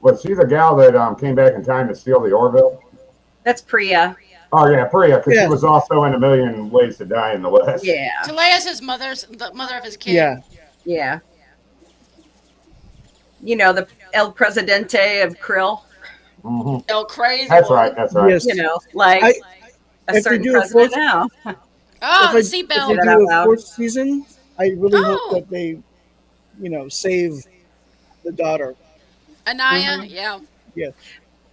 Speaker 4: Was she the gal that came back in time to steal the Orville?
Speaker 1: That's Priya.
Speaker 4: Oh yeah, Priya, because
Speaker 3: Yeah.
Speaker 4: she was also in A Million Ways to Die in the West.
Speaker 1: Yeah,
Speaker 2: Talea's his the mother of his kid.
Speaker 3: Yeah.
Speaker 1: yeah. You know, the El Presidente of Krill.
Speaker 4: hmm
Speaker 2: Oh, crazy.
Speaker 4: That's
Speaker 2: one.
Speaker 4: right. That's right.
Speaker 3: Yes.
Speaker 1: You know, like
Speaker 3: I-
Speaker 1: a
Speaker 3: if they
Speaker 1: certain
Speaker 3: do a
Speaker 1: president
Speaker 3: fourth-
Speaker 1: now.
Speaker 2: Oh, the
Speaker 3: If they
Speaker 2: seatbelt.
Speaker 1: that
Speaker 3: do
Speaker 1: out
Speaker 3: a
Speaker 1: loud.
Speaker 3: fourth season, I really
Speaker 2: Oh.
Speaker 3: hope that they, save the daughter.
Speaker 2: Anaya, yeah.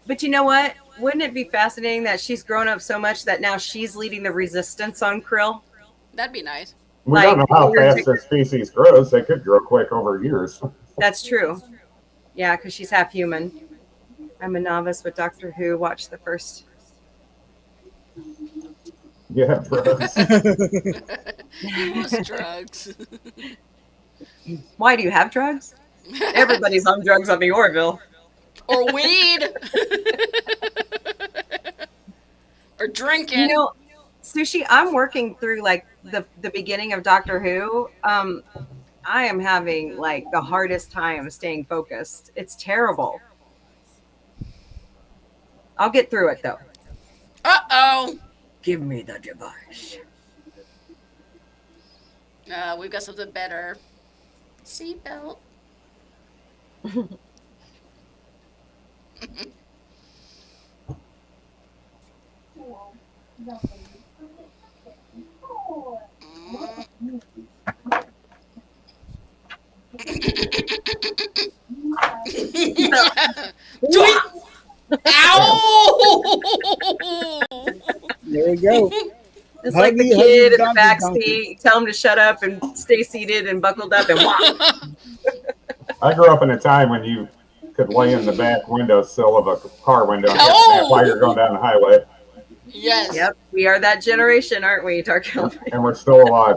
Speaker 1: But you know what? Wouldn't it be fascinating that she's grown up so much that now she's leading the resistance on Krill?
Speaker 2: That'd be nice.
Speaker 4: We don't know
Speaker 1: Like,
Speaker 4: how
Speaker 1: years
Speaker 4: fast their species grows. They could grow quick over years.
Speaker 1: That's true. Yeah, because she's half human. I'm a novice with Doctor Who. Watched the first.
Speaker 4: Yeah, bros.
Speaker 2: He wants drugs.
Speaker 1: Why do you have drugs? Everybody's on drugs on the Orville.
Speaker 2: Or weed. Or drinking.
Speaker 1: You know, Sushi, I'm working through like the beginning of Doctor Who. I am having like the hardest time staying focused. It's terrible. I'll get through it though.
Speaker 2: Uh-oh.
Speaker 1: Give me the device.
Speaker 2: We've got something better. Seatbelt. Ow!
Speaker 3: There we go.
Speaker 1: It's like the
Speaker 3: Huggy,
Speaker 1: kid
Speaker 3: huggy,
Speaker 1: in the
Speaker 3: donkey,
Speaker 1: back
Speaker 3: donkey.
Speaker 1: seat. Tell him to shut up and stay seated and buckled up and walk.
Speaker 4: I grew up in a time when you could lay in the back windowsill of a car window and get a
Speaker 2: Oh!
Speaker 4: nap while you're going down the highway,
Speaker 2: Yes.
Speaker 1: Yep, we are that generation, aren't we, Tarkel?
Speaker 4: and we're still alive.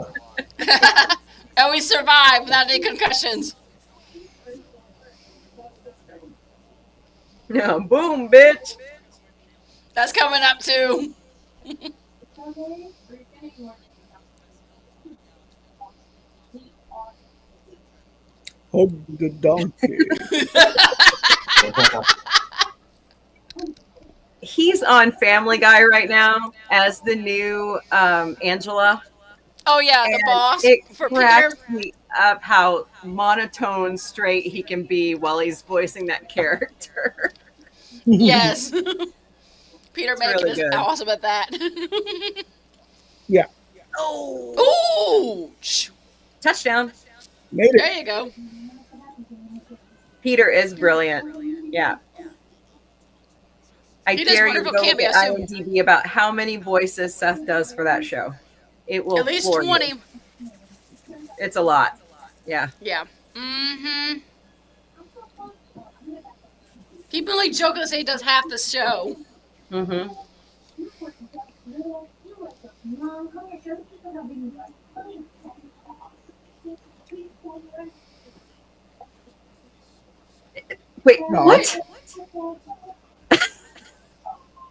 Speaker 2: And we survived without any concussions.
Speaker 1: No, boom, bitch.
Speaker 2: That's coming up too.
Speaker 3: Hug the donkey.
Speaker 1: He's on Family Guy right now as the new Angela.
Speaker 2: Oh yeah, the
Speaker 1: And
Speaker 2: boss
Speaker 1: it
Speaker 2: for
Speaker 1: cracks
Speaker 2: Peter.
Speaker 1: me up how monotone straight he can be while he's voicing that character.
Speaker 2: Yes. Peter
Speaker 1: It's
Speaker 2: Macon
Speaker 1: really
Speaker 2: is
Speaker 1: good.
Speaker 2: awesome at that.
Speaker 3: Yeah,
Speaker 1: Oh,
Speaker 2: Ooh!
Speaker 1: touchdown.
Speaker 3: made
Speaker 2: There
Speaker 3: it.
Speaker 2: you go.
Speaker 1: Peter is brilliant. Yeah. I
Speaker 2: He does
Speaker 1: dare you
Speaker 2: wonderful
Speaker 1: go look
Speaker 2: cameos,
Speaker 1: at
Speaker 2: too.
Speaker 1: IMDb about how many voices Seth does for that show. It will
Speaker 2: At least
Speaker 1: floor you.
Speaker 2: 20.
Speaker 1: It's a lot. Yeah.
Speaker 2: Yeah. Mm-hmm. He really jokingly say he does half the show.
Speaker 1: Mm-hmm. Wait,
Speaker 3: No.
Speaker 1: what?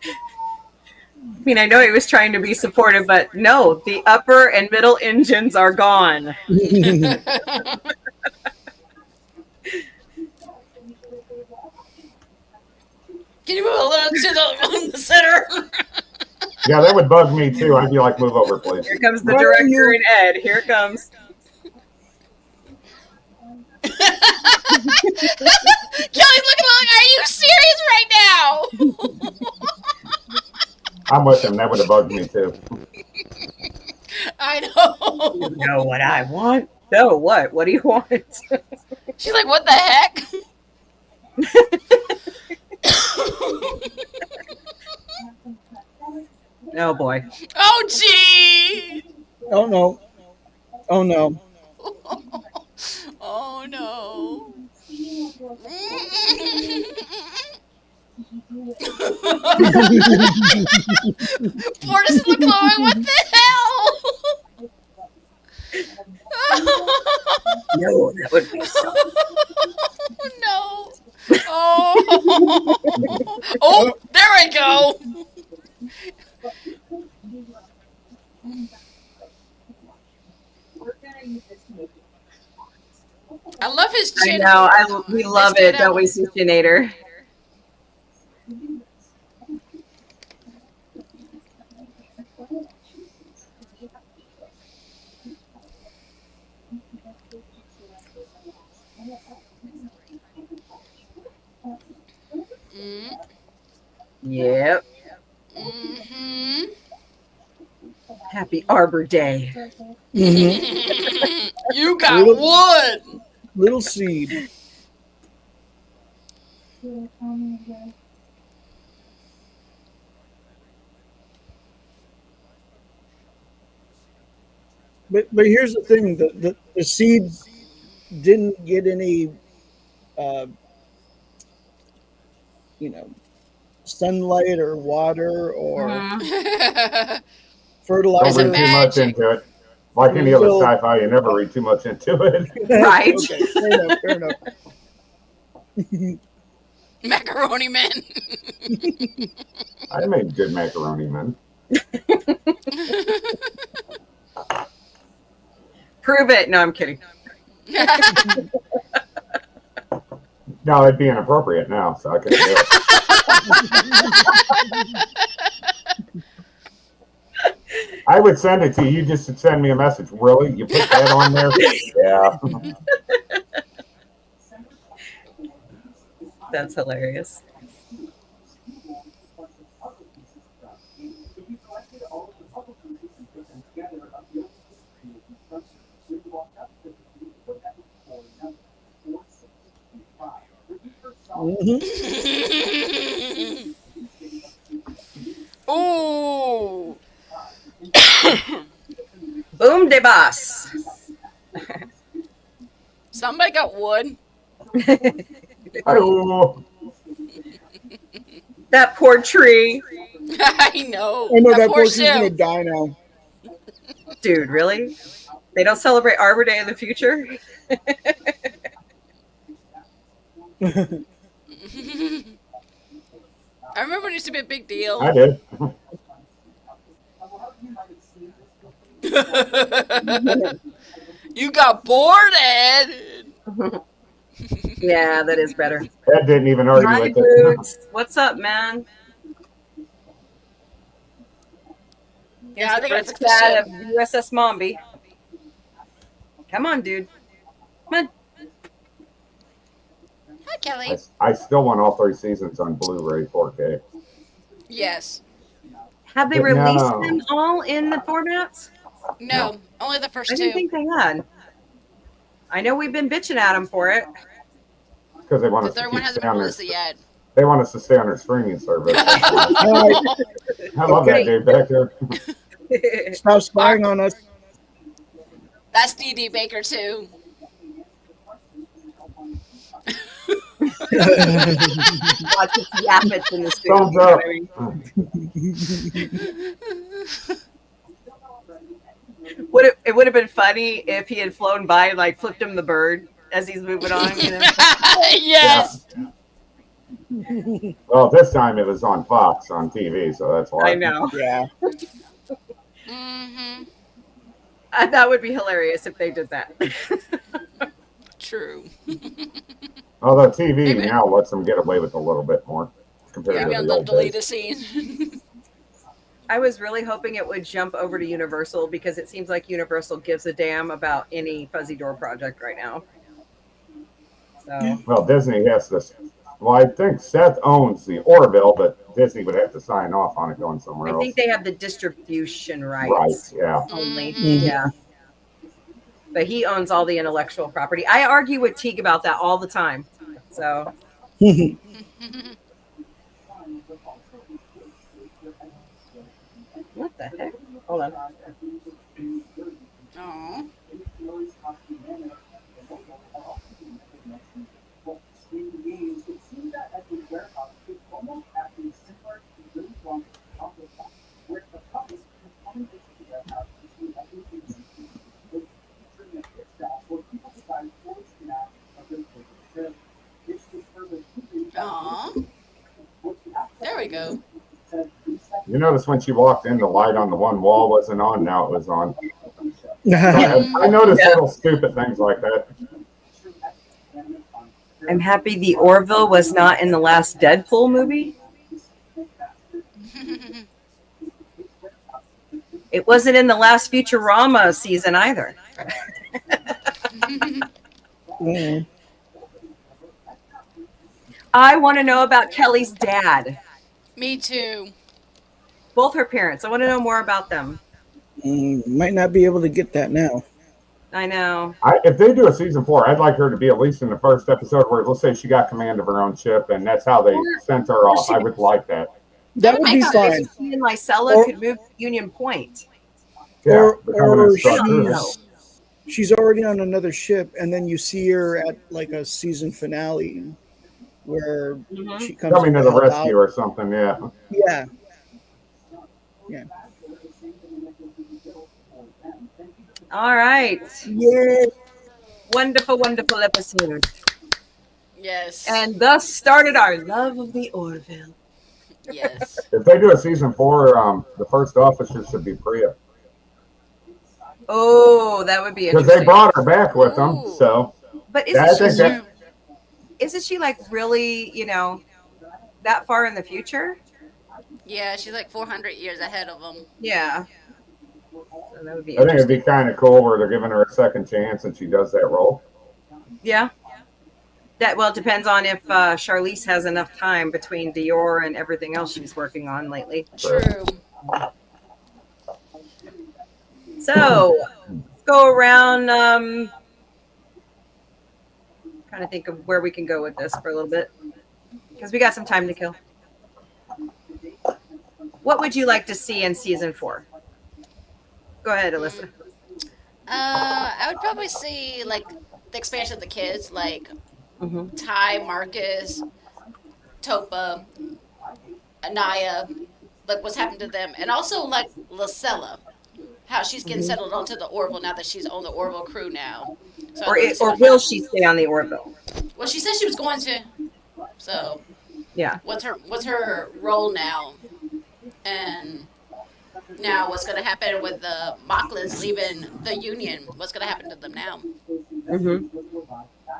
Speaker 1: I mean, I know he was trying to be supportive, but no, the upper and middle engines are gone.
Speaker 2: Can you move a little to the center?
Speaker 4: Yeah, that would bug me too. I'd be like, move over, please.
Speaker 1: Here comes the
Speaker 3: Why are
Speaker 1: director
Speaker 3: you-
Speaker 1: and Ed. Here it comes.
Speaker 2: Kelly's looking like, are you serious right now?
Speaker 4: I'm with him. That would have bugged me too.
Speaker 2: I know.
Speaker 1: You know what I want? No, what? What do you want?
Speaker 2: She's like, what the heck?
Speaker 1: Oh boy.
Speaker 2: Oh, gee.
Speaker 3: Oh no. Oh no.
Speaker 2: Oh, no. Portis is looking like, what the hell?
Speaker 1: No, that would be so.
Speaker 2: No. Oh. Oh, there we go. I love his
Speaker 1: I
Speaker 2: chin.
Speaker 1: know. We love
Speaker 2: Let's do
Speaker 1: it, don't we,
Speaker 2: that.
Speaker 1: Sushinator?
Speaker 2: Mm,
Speaker 1: Yep.
Speaker 2: mhm.
Speaker 1: Happy Arbor Day.
Speaker 3: Mhm.
Speaker 2: You got wood.
Speaker 3: Little seed. But here's the thing: the seeds didn't get any, uh, sunlight or water or
Speaker 1: Mhm.
Speaker 4: Don't
Speaker 3: fertilizer.
Speaker 2: It's
Speaker 4: read too much
Speaker 2: magic.
Speaker 4: into it. Like any other
Speaker 3: So-
Speaker 4: sci-fi, you never read too much into it.
Speaker 1: Right.
Speaker 3: Okay, fair enough.
Speaker 6: Macaroni Man.
Speaker 4: I made good macaroni, man.
Speaker 1: Prove it. No, I'm kidding.
Speaker 4: No, it'd be inappropriate now, so I couldn't do it. I would send it to you. You just send me a message. Really? You put that on there? Yeah.
Speaker 1: That's hilarious.
Speaker 6: Ooh.
Speaker 1: Boom de boss.
Speaker 6: Somebody got wood.
Speaker 4: Oh,
Speaker 1: That poor tree.
Speaker 6: I know.
Speaker 3: I know that
Speaker 6: poor
Speaker 3: person's gonna
Speaker 6: Sim.
Speaker 3: die now.
Speaker 1: Dude, really? They don't celebrate Arbor Day in the future?
Speaker 6: I remember it used to be a big deal.
Speaker 4: I did.
Speaker 6: You got bored, Ed.
Speaker 1: Yeah, that is better.
Speaker 4: Ed didn't even argue
Speaker 1: Hi,
Speaker 4: with it.
Speaker 1: Boots. What's up, man?
Speaker 6: Yeah, I think I
Speaker 1: First
Speaker 6: fixed the
Speaker 1: stat
Speaker 6: ship.
Speaker 1: of USS Mombie. Come on, dude. Come on.
Speaker 6: Hi, Kelly.
Speaker 4: I still want all 3 seasons on Blu-ray 4K.
Speaker 6: Yes.
Speaker 1: Have they
Speaker 4: But
Speaker 1: released
Speaker 4: no.
Speaker 1: them all in the formats?
Speaker 6: No, only the first
Speaker 1: I
Speaker 6: two.
Speaker 1: didn't think they had. I know we've been bitching at them for it.
Speaker 4: Because they want
Speaker 6: The
Speaker 4: us to
Speaker 6: third one
Speaker 4: keep
Speaker 6: hasn't
Speaker 4: stay
Speaker 6: been
Speaker 4: on their,
Speaker 6: released yet.
Speaker 4: they want us to stay on their streaming service.
Speaker 3: All right,
Speaker 4: I love that dude back there.
Speaker 3: stop spying on us.
Speaker 6: That's D.D. Baker, too.
Speaker 1: Watch us yap it in the studio.
Speaker 4: Thumbs up.
Speaker 1: It would have been funny if he had flown by and like flipped him the bird as he's moving on. You know?
Speaker 6: Yes.
Speaker 4: Well, this time it was on Fox on TV, so that's why.
Speaker 1: I know.
Speaker 3: Yeah.
Speaker 6: Mm-hmm.
Speaker 1: That would be hilarious if they did that.
Speaker 6: True.
Speaker 4: Although TV
Speaker 6: Maybe-
Speaker 4: now lets them get away with a little bit more compared
Speaker 6: Maybe
Speaker 4: to
Speaker 6: on
Speaker 4: the
Speaker 6: the
Speaker 4: old
Speaker 6: deleted
Speaker 4: days.
Speaker 6: scene.
Speaker 1: I was really hoping it would jump over to Universal because it seems like Universal gives a damn about any Fuzzy Door project right now. So
Speaker 4: Well, Disney has this. Well, I think Seth owns the Orville, but Disney would have to sign off on it going somewhere
Speaker 1: I
Speaker 4: else.
Speaker 1: think they have the distribution rights
Speaker 4: Right, yeah.
Speaker 1: only.
Speaker 6: Mhm.
Speaker 1: Yeah. But he owns all the intellectual property. I argue with Teague about that all the time. So what the heck? Hold on.
Speaker 6: Aw. Aw. There we go.
Speaker 4: You notice when she walked in, the light on the one wall wasn't on. Now it was on. I noticed
Speaker 1: Yeah.
Speaker 4: little stupid things like that.
Speaker 1: I'm happy the Orville was not in the last Deadpool movie. It wasn't in the last Futurama season either.
Speaker 3: Mm.
Speaker 1: I want to know about Kelly's dad.
Speaker 6: Me too.
Speaker 1: Both her parents. I want to know more about them.
Speaker 3: Might not be able to get that now.
Speaker 1: I know.
Speaker 4: If they do a season 4, I'd like her to be at least in the first episode where, let's say, she got command of her own ship, and that's how they sent her off. I would like that.
Speaker 3: That would
Speaker 1: I
Speaker 3: be
Speaker 1: thought
Speaker 3: fine.
Speaker 1: she and Lysella
Speaker 3: Or-
Speaker 1: could move to Union Point.
Speaker 4: Yeah,
Speaker 3: Or
Speaker 4: become an instructor.
Speaker 3: she's already on another ship, and then you see her at like a season finale where she comes
Speaker 4: Coming to
Speaker 3: to
Speaker 4: the
Speaker 3: help
Speaker 4: rescue
Speaker 3: out.
Speaker 4: or something, yeah.
Speaker 3: Yeah.
Speaker 1: All right.
Speaker 3: Yeah.
Speaker 1: Wonderful, wonderful episode.
Speaker 6: Yes.
Speaker 1: And thus started our love of the Orville.
Speaker 6: Yes.
Speaker 4: If they do a season 4, the first officer should be Priya
Speaker 1: Oh, that would be
Speaker 4: because they
Speaker 1: interesting.
Speaker 4: brought her back with them.
Speaker 6: Ooh.
Speaker 4: So
Speaker 1: But
Speaker 4: I
Speaker 1: isn't
Speaker 4: think
Speaker 1: she
Speaker 4: that
Speaker 1: isn't she like really, that far in the future?
Speaker 6: Yeah, she's like 400 years ahead of them.
Speaker 1: Yeah. So that would be
Speaker 4: I think it'd be
Speaker 1: interesting.
Speaker 4: kind of cool where they're giving her a second chance and she does that role.
Speaker 1: Yeah. That well, it depends on if Charlize has enough time between Dior and everything else she's working on lately.
Speaker 6: True.
Speaker 1: So let's go around. Trying to think of where we can go with this for a little bit because we got some time to kill. What would you like to see in season 4? Go ahead, Alyssa.
Speaker 6: I would probably see like the expansion of the kids, like
Speaker 1: Mm-hmm.
Speaker 6: Ty, Marcus, Topa, Anaya, like what's happened to them, and also like Lacella, how she's getting settled onto the Orville now that she's on the Orville crew now. So
Speaker 1: Or will she stay on the Orville?
Speaker 6: Well, she said she was going to. So
Speaker 1: Yeah.
Speaker 6: what's her role now? And now what's going to happen with the Mocklins leaving the Union? What's going to happen to them now?
Speaker 1: Mm-hmm.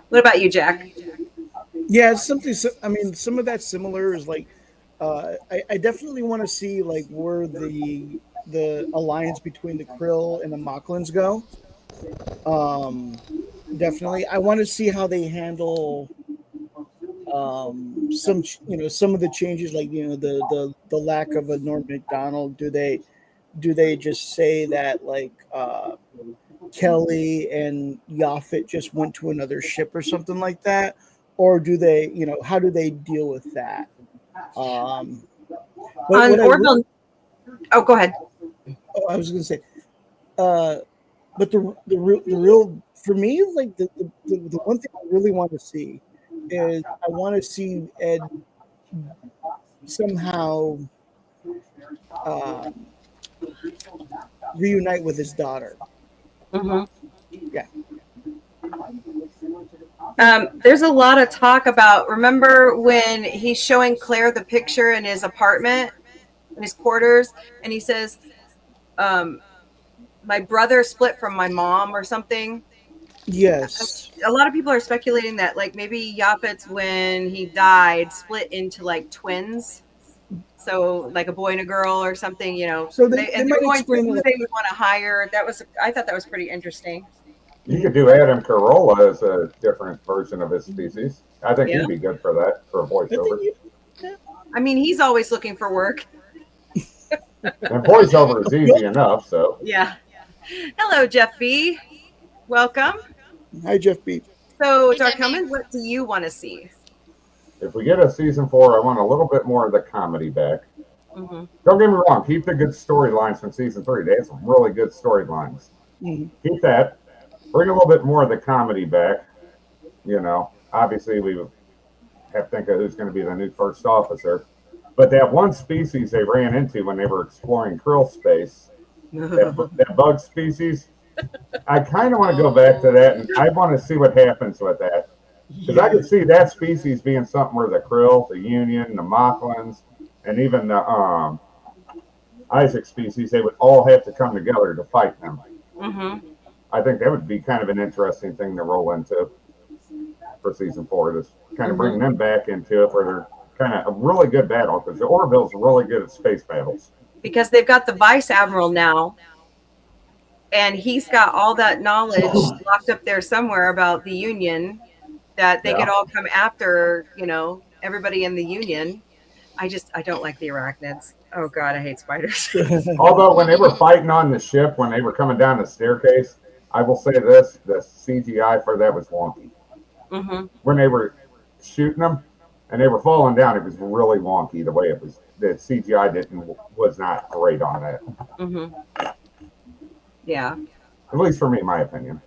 Speaker 1: What about you, Jack?
Speaker 3: Yeah, it's something. I mean, some of that's similar is like, I definitely want to see like where the alliance between the Krill and the Mocklins go. Definitely, I want to see how they handle some of the changes, like the lack of a Norm Macdonald. Do they just say that like Kelly and Yaphet just went to another ship or something like that, or do they, how do they deal with that? But
Speaker 1: On
Speaker 3: what
Speaker 1: Orville. Oh, go ahead.
Speaker 3: I was going to say, but the real for me, like the one thing I really want to see is I want to see Ed somehow reunite with his daughter.
Speaker 1: Mm-hmm.
Speaker 3: Yeah.
Speaker 1: There's a lot of talk about. Remember when he's showing Claire the picture in his apartment, in his quarters, and he says, "My brother split from my mom" or something.
Speaker 3: Yes.
Speaker 1: A lot of people are speculating that like maybe Yaphet's when he died split into like twins. So like a boy and a girl or something,
Speaker 3: So
Speaker 1: and
Speaker 3: they
Speaker 1: they're
Speaker 3: might
Speaker 1: going through
Speaker 3: explain
Speaker 1: who
Speaker 3: it.
Speaker 1: they would want to hire. I thought that was pretty interesting.
Speaker 4: You could do Adam Carolla as a different version of his species. I think
Speaker 1: Yeah.
Speaker 4: he'd be good for that, for a
Speaker 3: I think
Speaker 4: voiceover.
Speaker 1: I mean, he's always looking for work.
Speaker 4: And voiceover is easy enough, so.
Speaker 1: Yeah. Hello, Jeff B. Welcome.
Speaker 3: Hi, Jeff B.
Speaker 1: So,
Speaker 6: Hey,
Speaker 1: Dark
Speaker 6: Jeff B.
Speaker 1: Helmet, what do you want to see?
Speaker 4: If we get a season 4, I want a little bit more of the comedy back.
Speaker 1: Mm-hmm.
Speaker 4: Don't get me wrong, keep the good storylines from season 3. They had some really good storylines.
Speaker 3: Mhm.
Speaker 4: Keep that. Bring a little bit more of the comedy back. Obviously we have to think of who's going to be the new first officer. But that one species they ran into when they were exploring krill space, that bug species, I kind of want to go back to that, and I want to see what happens with that. Because I could see that species being something where the krill, the Union, the Mocklins, and even the Isaac species, they would all have to come together to fight them.
Speaker 1: Mm-hmm.
Speaker 4: I think that would be kind of an interesting thing to roll into for season 4, is kind of bring them back into it where they're kind of a really good battle, because the Orville's really good at space battles.
Speaker 1: Because they've got the Vice Admiral now, and he's got all that knowledge locked up there somewhere about the Union that they could all come after, everybody in the Union. I don't like the arachnids. Oh God, I hate spiders.
Speaker 4: Although when they were fighting on the ship, when they were coming down the staircase, I will say this, the CGI for that was wonky.
Speaker 1: Mm-hmm.
Speaker 4: When they were shooting them and they were falling down, it was really wonky the way it was. The CGI was not great on that.
Speaker 1: Mm-hmm. Yeah.
Speaker 4: At least for me, in my opinion.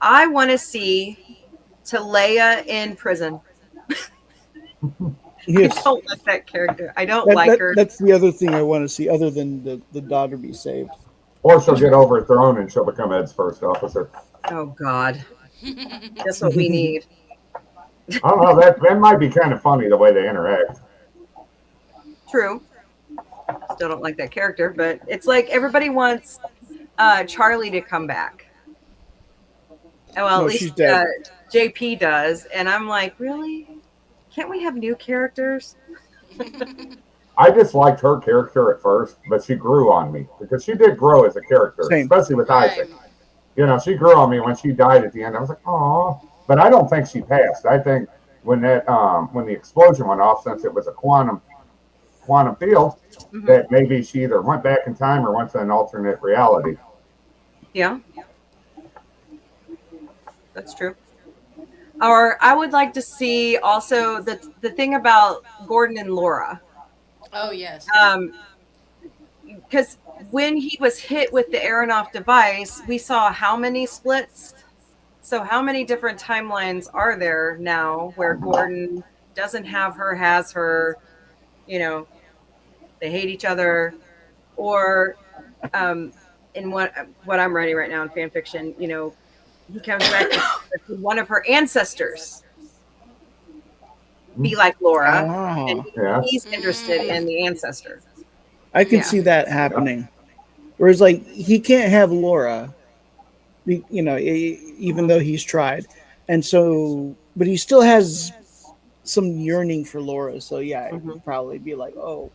Speaker 1: I want to see Leia in prison.
Speaker 3: Yes.
Speaker 1: I don't like that character. I don't like her.
Speaker 3: That's the other thing I want to see, other than the daughter be saved.
Speaker 4: Or she'll get overthrown and she'll become Ed's first officer.
Speaker 1: Oh God, that's what we need.
Speaker 4: I don't know. That might be kind of funny the way they interact.
Speaker 1: True. Still don't like that character, but it's like everybody wants Charlie to come back. Well,
Speaker 3: No,
Speaker 1: at
Speaker 3: she's
Speaker 1: least
Speaker 3: dead.
Speaker 1: JP does, and I'm like, really? Can't we have new characters?
Speaker 4: I disliked her character at first, but she grew on me because she did grow as a character,
Speaker 3: Same.
Speaker 4: especially with
Speaker 6: Right.
Speaker 4: Isaac. She grew on me when she died at the end. I was like, oh, but I don't think she passed. I think when when the explosion went off, since it was a quantum field,
Speaker 1: Mhm.
Speaker 4: that maybe she either went back in time or went to an alternate reality.
Speaker 1: Yeah, that's true. Or I would like to see also the thing about Gordon and Laura,
Speaker 6: Oh yes.
Speaker 1: because when he was hit with the Aronoff device, we saw how many splits. So how many different timelines are there now where Gordon doesn't have her, has her? You know, they hate each other, or in what I'm writing right now in fan fiction, he comes back with one of her ancestors be like Laura, and
Speaker 3: Ah,
Speaker 4: Yeah.
Speaker 1: he's interested in the ancestor.
Speaker 3: I can
Speaker 1: Yeah.
Speaker 3: see that happening. Whereas, like, he can't have Laura, even though he's tried, and so, but he still has some yearning for Laura. So yeah, it
Speaker 1: Mhm.
Speaker 3: would probably be like, oh,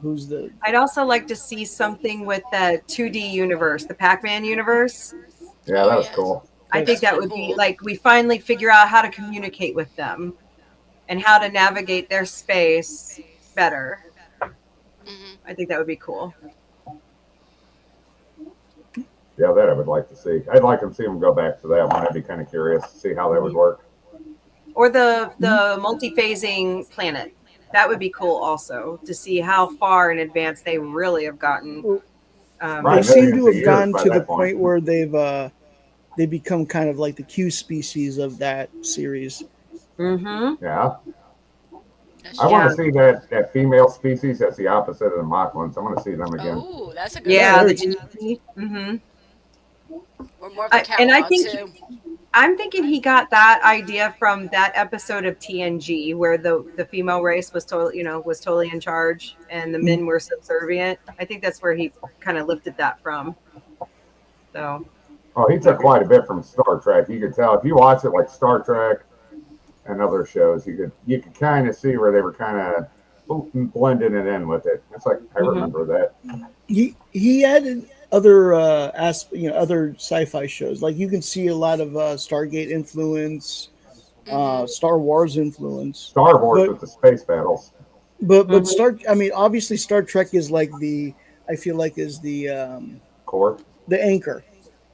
Speaker 3: who's the?
Speaker 1: I'd also like to see something with the 2D universe, the Pac-Man universe.
Speaker 4: Yeah,
Speaker 6: Oh,
Speaker 4: that was
Speaker 6: yes.
Speaker 4: cool.
Speaker 1: I think that
Speaker 6: That's
Speaker 1: would be
Speaker 6: cool.
Speaker 1: like we finally figure out how to communicate with them and how to navigate their space better.
Speaker 6: Hmm.
Speaker 1: I think that would be cool.
Speaker 4: Yeah, that I would like to see. I'd like to see them go back to that one. I'd be kind of curious to see how that would work.
Speaker 1: Or the multi-phasing planet. That would be cool also to see how far in advance they really have gotten.
Speaker 4: Right.
Speaker 3: They seem
Speaker 4: millions
Speaker 3: to
Speaker 4: of
Speaker 3: have
Speaker 4: years
Speaker 3: gotten
Speaker 4: by
Speaker 3: to the
Speaker 4: that point.
Speaker 3: point where they become kind of like the Q species of that series.
Speaker 1: Mm-hmm.
Speaker 4: Yeah.
Speaker 6: That's
Speaker 4: I want
Speaker 1: Yeah.
Speaker 4: to see that female species that's the opposite of the mock ones. I want to see them again.
Speaker 6: Oh, that's a good
Speaker 1: Yeah,
Speaker 6: one.
Speaker 1: the
Speaker 3: there's-
Speaker 1: Jinchi. Mm-hmm.
Speaker 6: Or more of the
Speaker 1: And I
Speaker 6: catalog
Speaker 1: think
Speaker 6: too.
Speaker 1: I'm thinking he got that idea from that episode of TNG where the female race was totally in charge and the men were subservient. I think that's where he kind of lifted that from. So
Speaker 4: Oh, he took quite a bit from Star Trek. You could tell if you watch it, like Star Trek and other shows, you could kind of see where they were kind of blending it in with it. It's like I remember that.
Speaker 3: He added other other sci-fi shows. Like you can see a lot of Stargate influence,
Speaker 6: Hmm.
Speaker 3: Star Wars influence.
Speaker 4: Star Wars
Speaker 3: But
Speaker 4: with the space battles.
Speaker 3: but
Speaker 1: Mhm.
Speaker 3: I mean, obviously Star Trek is like I feel like is
Speaker 4: Core.
Speaker 3: the anchor.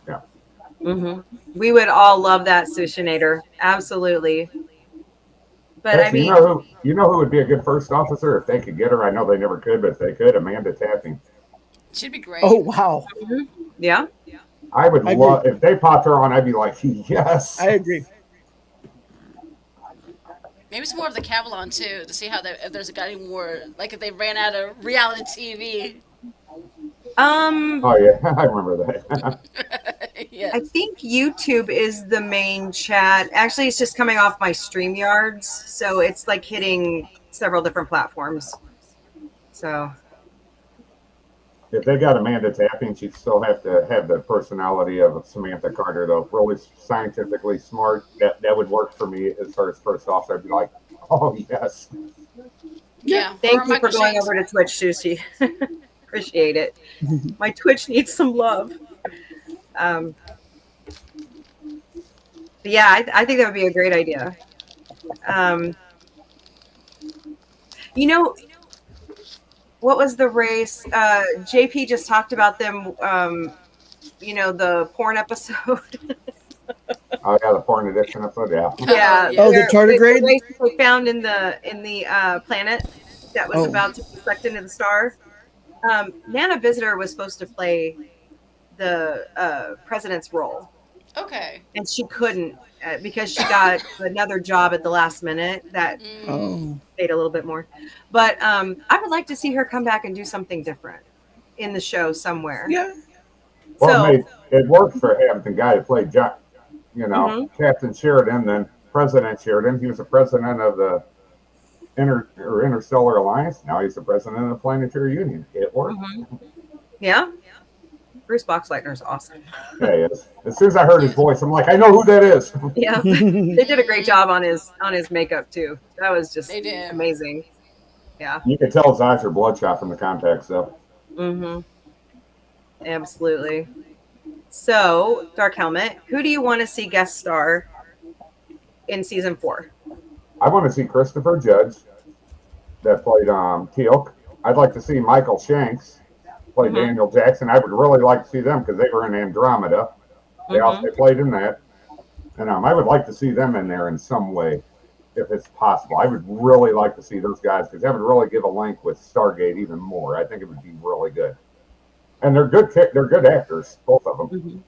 Speaker 4: Yeah.
Speaker 1: Mhm. We would all love that Sushinator. Absolutely. But I
Speaker 4: Actually,
Speaker 1: mean,
Speaker 4: you know who would be a good first officer if they could get her. I know they never could, but if they could, Amanda Tapping.
Speaker 6: Should be great.
Speaker 3: Oh wow,
Speaker 1: yeah.
Speaker 4: I would
Speaker 3: I agree.
Speaker 4: love if they popped her on. I'd be like, yes.
Speaker 3: I agree.
Speaker 6: Maybe some more of the Cavalon too, to see how if there's got any more, like if they ran out of reality TV.
Speaker 4: Oh yeah, I remember that.
Speaker 6: Yes.
Speaker 1: I think YouTube is the main chat. Actually, it's just coming off my StreamYards, so it's like hitting several different platforms. So
Speaker 4: If they got Amanda Tapping, she'd still have to have the personality of Samantha Carter, though. Really scientifically smart. That would work for me as far as first officer. I'd be like, oh yes.
Speaker 6: Yeah.
Speaker 1: thank
Speaker 6: or
Speaker 1: you for
Speaker 6: Michael
Speaker 1: going
Speaker 6: Shanks.
Speaker 1: over to Twitch, Sushi. Appreciate it. My Twitch needs some love. But yeah, I think that would be a great idea. You know, what was the race? JP just talked about them. The porn episode.
Speaker 4: Oh yeah, the porn addiction episode. Yeah.
Speaker 1: Yeah.
Speaker 6: yeah.
Speaker 3: Oh, the tardigrade?
Speaker 1: The race that they found in the planet that was
Speaker 3: Oh.
Speaker 1: about to be sucked into the star. Nana Visitor was supposed to play the president's role,
Speaker 6: Okay.
Speaker 1: and she couldn't because she got another job at the last minute that
Speaker 6: Mm.
Speaker 3: Oh,
Speaker 1: paid a little bit more. But I would like to see her come back and do something different. in the show somewhere.
Speaker 3: Yeah.
Speaker 4: Well,
Speaker 1: So,
Speaker 4: it worked for him. The guy who played John, Captain Sheridan, then President Sheridan. He was the president of the Interstellar Alliance. Now he's the president of the Planetary Union. It worked.
Speaker 1: yeah, Bruce Boxleitner is awesome.
Speaker 4: Yeah, he is. As soon as I heard his voice, I'm like, I know who that is.
Speaker 1: Yeah, they did a great job on his makeup too. That was just
Speaker 6: They did.
Speaker 1: amazing. Yeah.
Speaker 4: You can tell his eyes are bloodshot from the contact stuff.
Speaker 1: Absolutely. So, Dark Helmet, who do you want to see guest star in season 4?
Speaker 4: I want to see Christopher Judge that played Teal'c. I'd like to see Michael Shanks play Daniel Jackson. I would really like to see them because they were in Andromeda. They also played in that. And I would like to see them in there in some way, if it's possible. I would really like to see those guys because that would really give a link with Stargate even more. I think it would be really good. And they're good. They're good actors, both of them.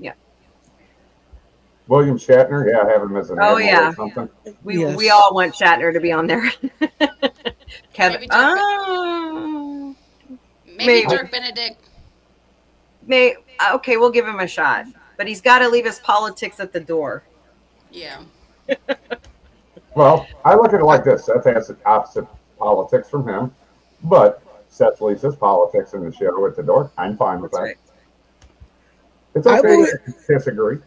Speaker 1: Yeah.
Speaker 4: William Shatner, yeah, have him as an
Speaker 1: Oh,
Speaker 4: admiral
Speaker 1: yeah.
Speaker 4: or something.
Speaker 1: We all want Shatner to be on there. Kevin.
Speaker 6: Maybe Dirk Benedict.
Speaker 1: Okay, we'll give him a shot. But he's got to leave his politics at the door.
Speaker 6: Yeah.
Speaker 4: Well, I look at it like this. Seth has opposite politics from him, but Seth leaves his politics in the show at the door. I'm fine with that.
Speaker 1: Right.
Speaker 4: It's okay to disagree.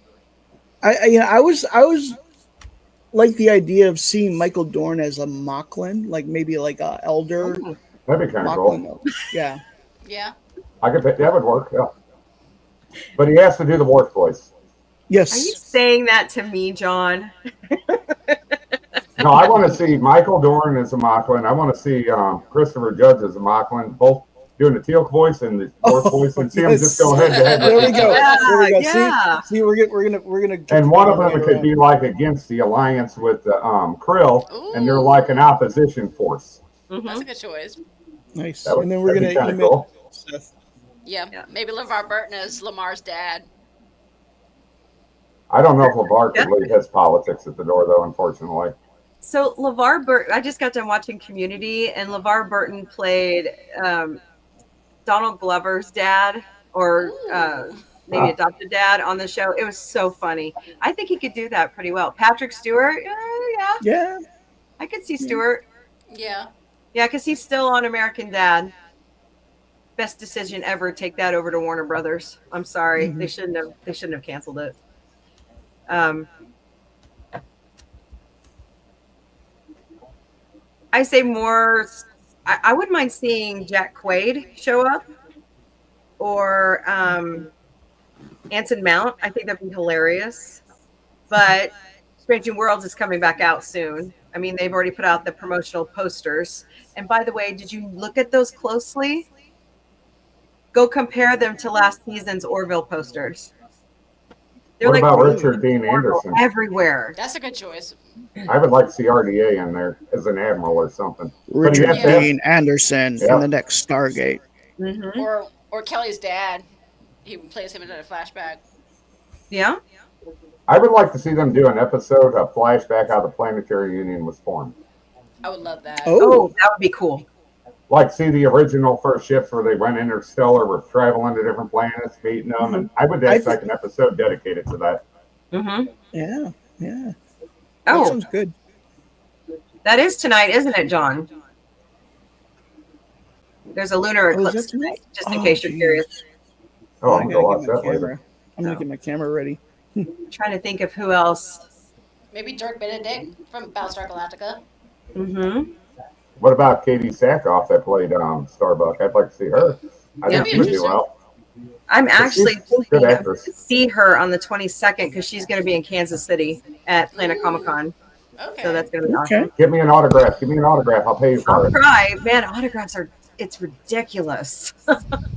Speaker 3: I was like the idea of seeing Michael Dorn as a Mocklin, like maybe like a elder.
Speaker 4: That'd be kind of cool.
Speaker 3: Yeah.
Speaker 6: Yeah.
Speaker 4: That would work. Yeah. But he has to do the Worf voice.
Speaker 3: Yes.
Speaker 1: Are you saying that to me, John?
Speaker 4: No, I want to see Michael Dorn as a Mocklin. I want to see Christopher Judge as a Mocklin, both doing the Teal'c voice and the Worf voice, and see him just go head to head.
Speaker 3: There we go.
Speaker 1: Yeah,
Speaker 3: There we go.
Speaker 1: yeah.
Speaker 3: See, we're gonna.
Speaker 4: And one of them could be like against the alliance with Krill, and they're like an opposition force.
Speaker 6: That's a good choice.
Speaker 3: Nice.
Speaker 4: That would-
Speaker 3: And then we're
Speaker 4: that'd be
Speaker 3: gonna
Speaker 4: kinda
Speaker 3: email
Speaker 4: cool.
Speaker 3: Seth.
Speaker 6: Yeah. Maybe LeVar Burton as Lamar's dad.
Speaker 4: I don't know if LeVar could leave his politics at the door, though, unfortunately.
Speaker 1: So LeVar Burton, I just got done watching Community, and LeVar Burton played Donald Glover's dad, or maybe adopted dad on the show. It was so funny. I think he could do that pretty well. Patrick Stewart,
Speaker 3: Yeah.
Speaker 1: I could see Stewart.
Speaker 6: Yeah.
Speaker 1: Yeah, because he's still on American Dad. Best decision ever. Take that over to Warner Brothers. I'm sorry, they shouldn't have canceled it. I say more. I wouldn't mind seeing Jack Quaid show up, or Anson Mount. I think that'd be hilarious. But Strange New Worlds is coming back out soon. I mean, they've already put out the promotional posters. And by the way, did you look at those closely? Go compare them to last season's Orville posters. They're
Speaker 4: What
Speaker 1: like
Speaker 4: about Richard Dean Anderson?
Speaker 1: everywhere.
Speaker 6: That's a good choice.
Speaker 4: I would like to see RDA in there as an admiral or something.
Speaker 3: Richard
Speaker 4: But he has to have-
Speaker 3: Dean Anderson
Speaker 4: Yeah.
Speaker 3: in the next Stargate.
Speaker 1: Mm-hmm.
Speaker 6: Or Kelly's dad. He plays him in a flashback.
Speaker 1: Yeah.
Speaker 4: I would like to see them do an episode, a flashback how the Planetary Union was formed.
Speaker 6: I would love that.
Speaker 1: Oh, that would be cool.
Speaker 4: Like see the original first ships where they went interstellar, were traveling to different planets, meeting them, and I would expect an episode dedicated to that.
Speaker 1: Mm-hmm.
Speaker 3: Yeah. That
Speaker 1: Oh,
Speaker 3: sounds good.
Speaker 1: that is tonight, isn't it, John? There's a lunar
Speaker 3: Oh, is
Speaker 1: eclipse
Speaker 3: that tonight?
Speaker 1: tonight, just in
Speaker 3: Oh,
Speaker 1: case you're
Speaker 3: geez.
Speaker 1: curious.
Speaker 4: Oh,
Speaker 3: I
Speaker 4: I'm
Speaker 3: gotta
Speaker 4: going to
Speaker 3: get my
Speaker 4: watch that later.
Speaker 3: camera. I'm gonna get my camera ready.
Speaker 1: I'm trying to think of who else.
Speaker 6: Maybe Dirk Benedict from Battlestar Galactica.
Speaker 1: Mm-hmm.
Speaker 4: What about Katie Sackhoff that played Starbuck? I'd like to see her. I
Speaker 1: Yeah,
Speaker 4: think she'd do
Speaker 6: interesting.
Speaker 4: well.
Speaker 1: I'm actually
Speaker 4: She's a good
Speaker 1: thinking of
Speaker 4: actress.
Speaker 1: see her on the 22nd because she's going to be in Kansas City at Planet Comic Con.
Speaker 6: Okay.
Speaker 1: So that's going to be
Speaker 3: Okay.
Speaker 1: awesome.
Speaker 4: Give me an autograph. Give me an autograph. I'll pay you for
Speaker 1: I'll
Speaker 4: it.
Speaker 1: try. Man, autographs it's ridiculous.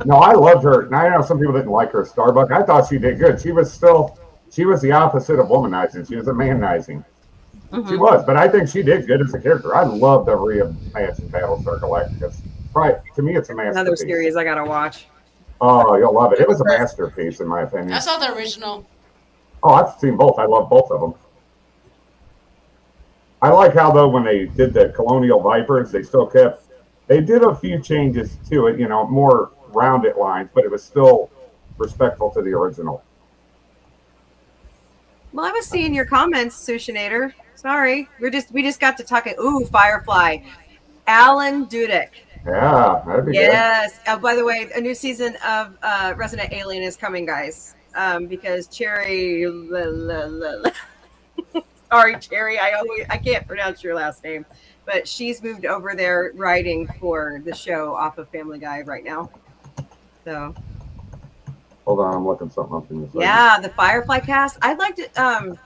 Speaker 4: No, I loved her. And I know some people didn't like her as Starbuck. I thought she did good. She was the opposite of womanizing. She was a manizing.
Speaker 1: Mhm.
Speaker 4: She was, but I think she did good as a character. I love the reimagined Battlestar Galactica. Right, to me, it's a masterpiece.
Speaker 1: Another series I got to watch.
Speaker 4: Oh, you'll love it. It was a masterpiece, in my opinion.
Speaker 6: I saw the original.
Speaker 4: Oh, I've seen both. I love both of them. I like how, though, when they did the Colonial Vipers, they still kept They did a few changes to it, more rounded lines, but it was still respectful to the original.
Speaker 1: Well, I was seeing your comments, Sushinator. Sorry, we just got to talking. Ooh, Firefly. Alan Dudek.
Speaker 4: Yeah, that'd be good.
Speaker 1: Yes. Oh, by the way, a new season of Resident Alien is coming, guys. Because Cherry, sorry, Cherry, I can't pronounce your last name, but she's moved over there writing for the show off of Family Guy right now. So
Speaker 4: Hold on, I'm looking something up in this.
Speaker 1: yeah, the Firefly cast. I'd like to.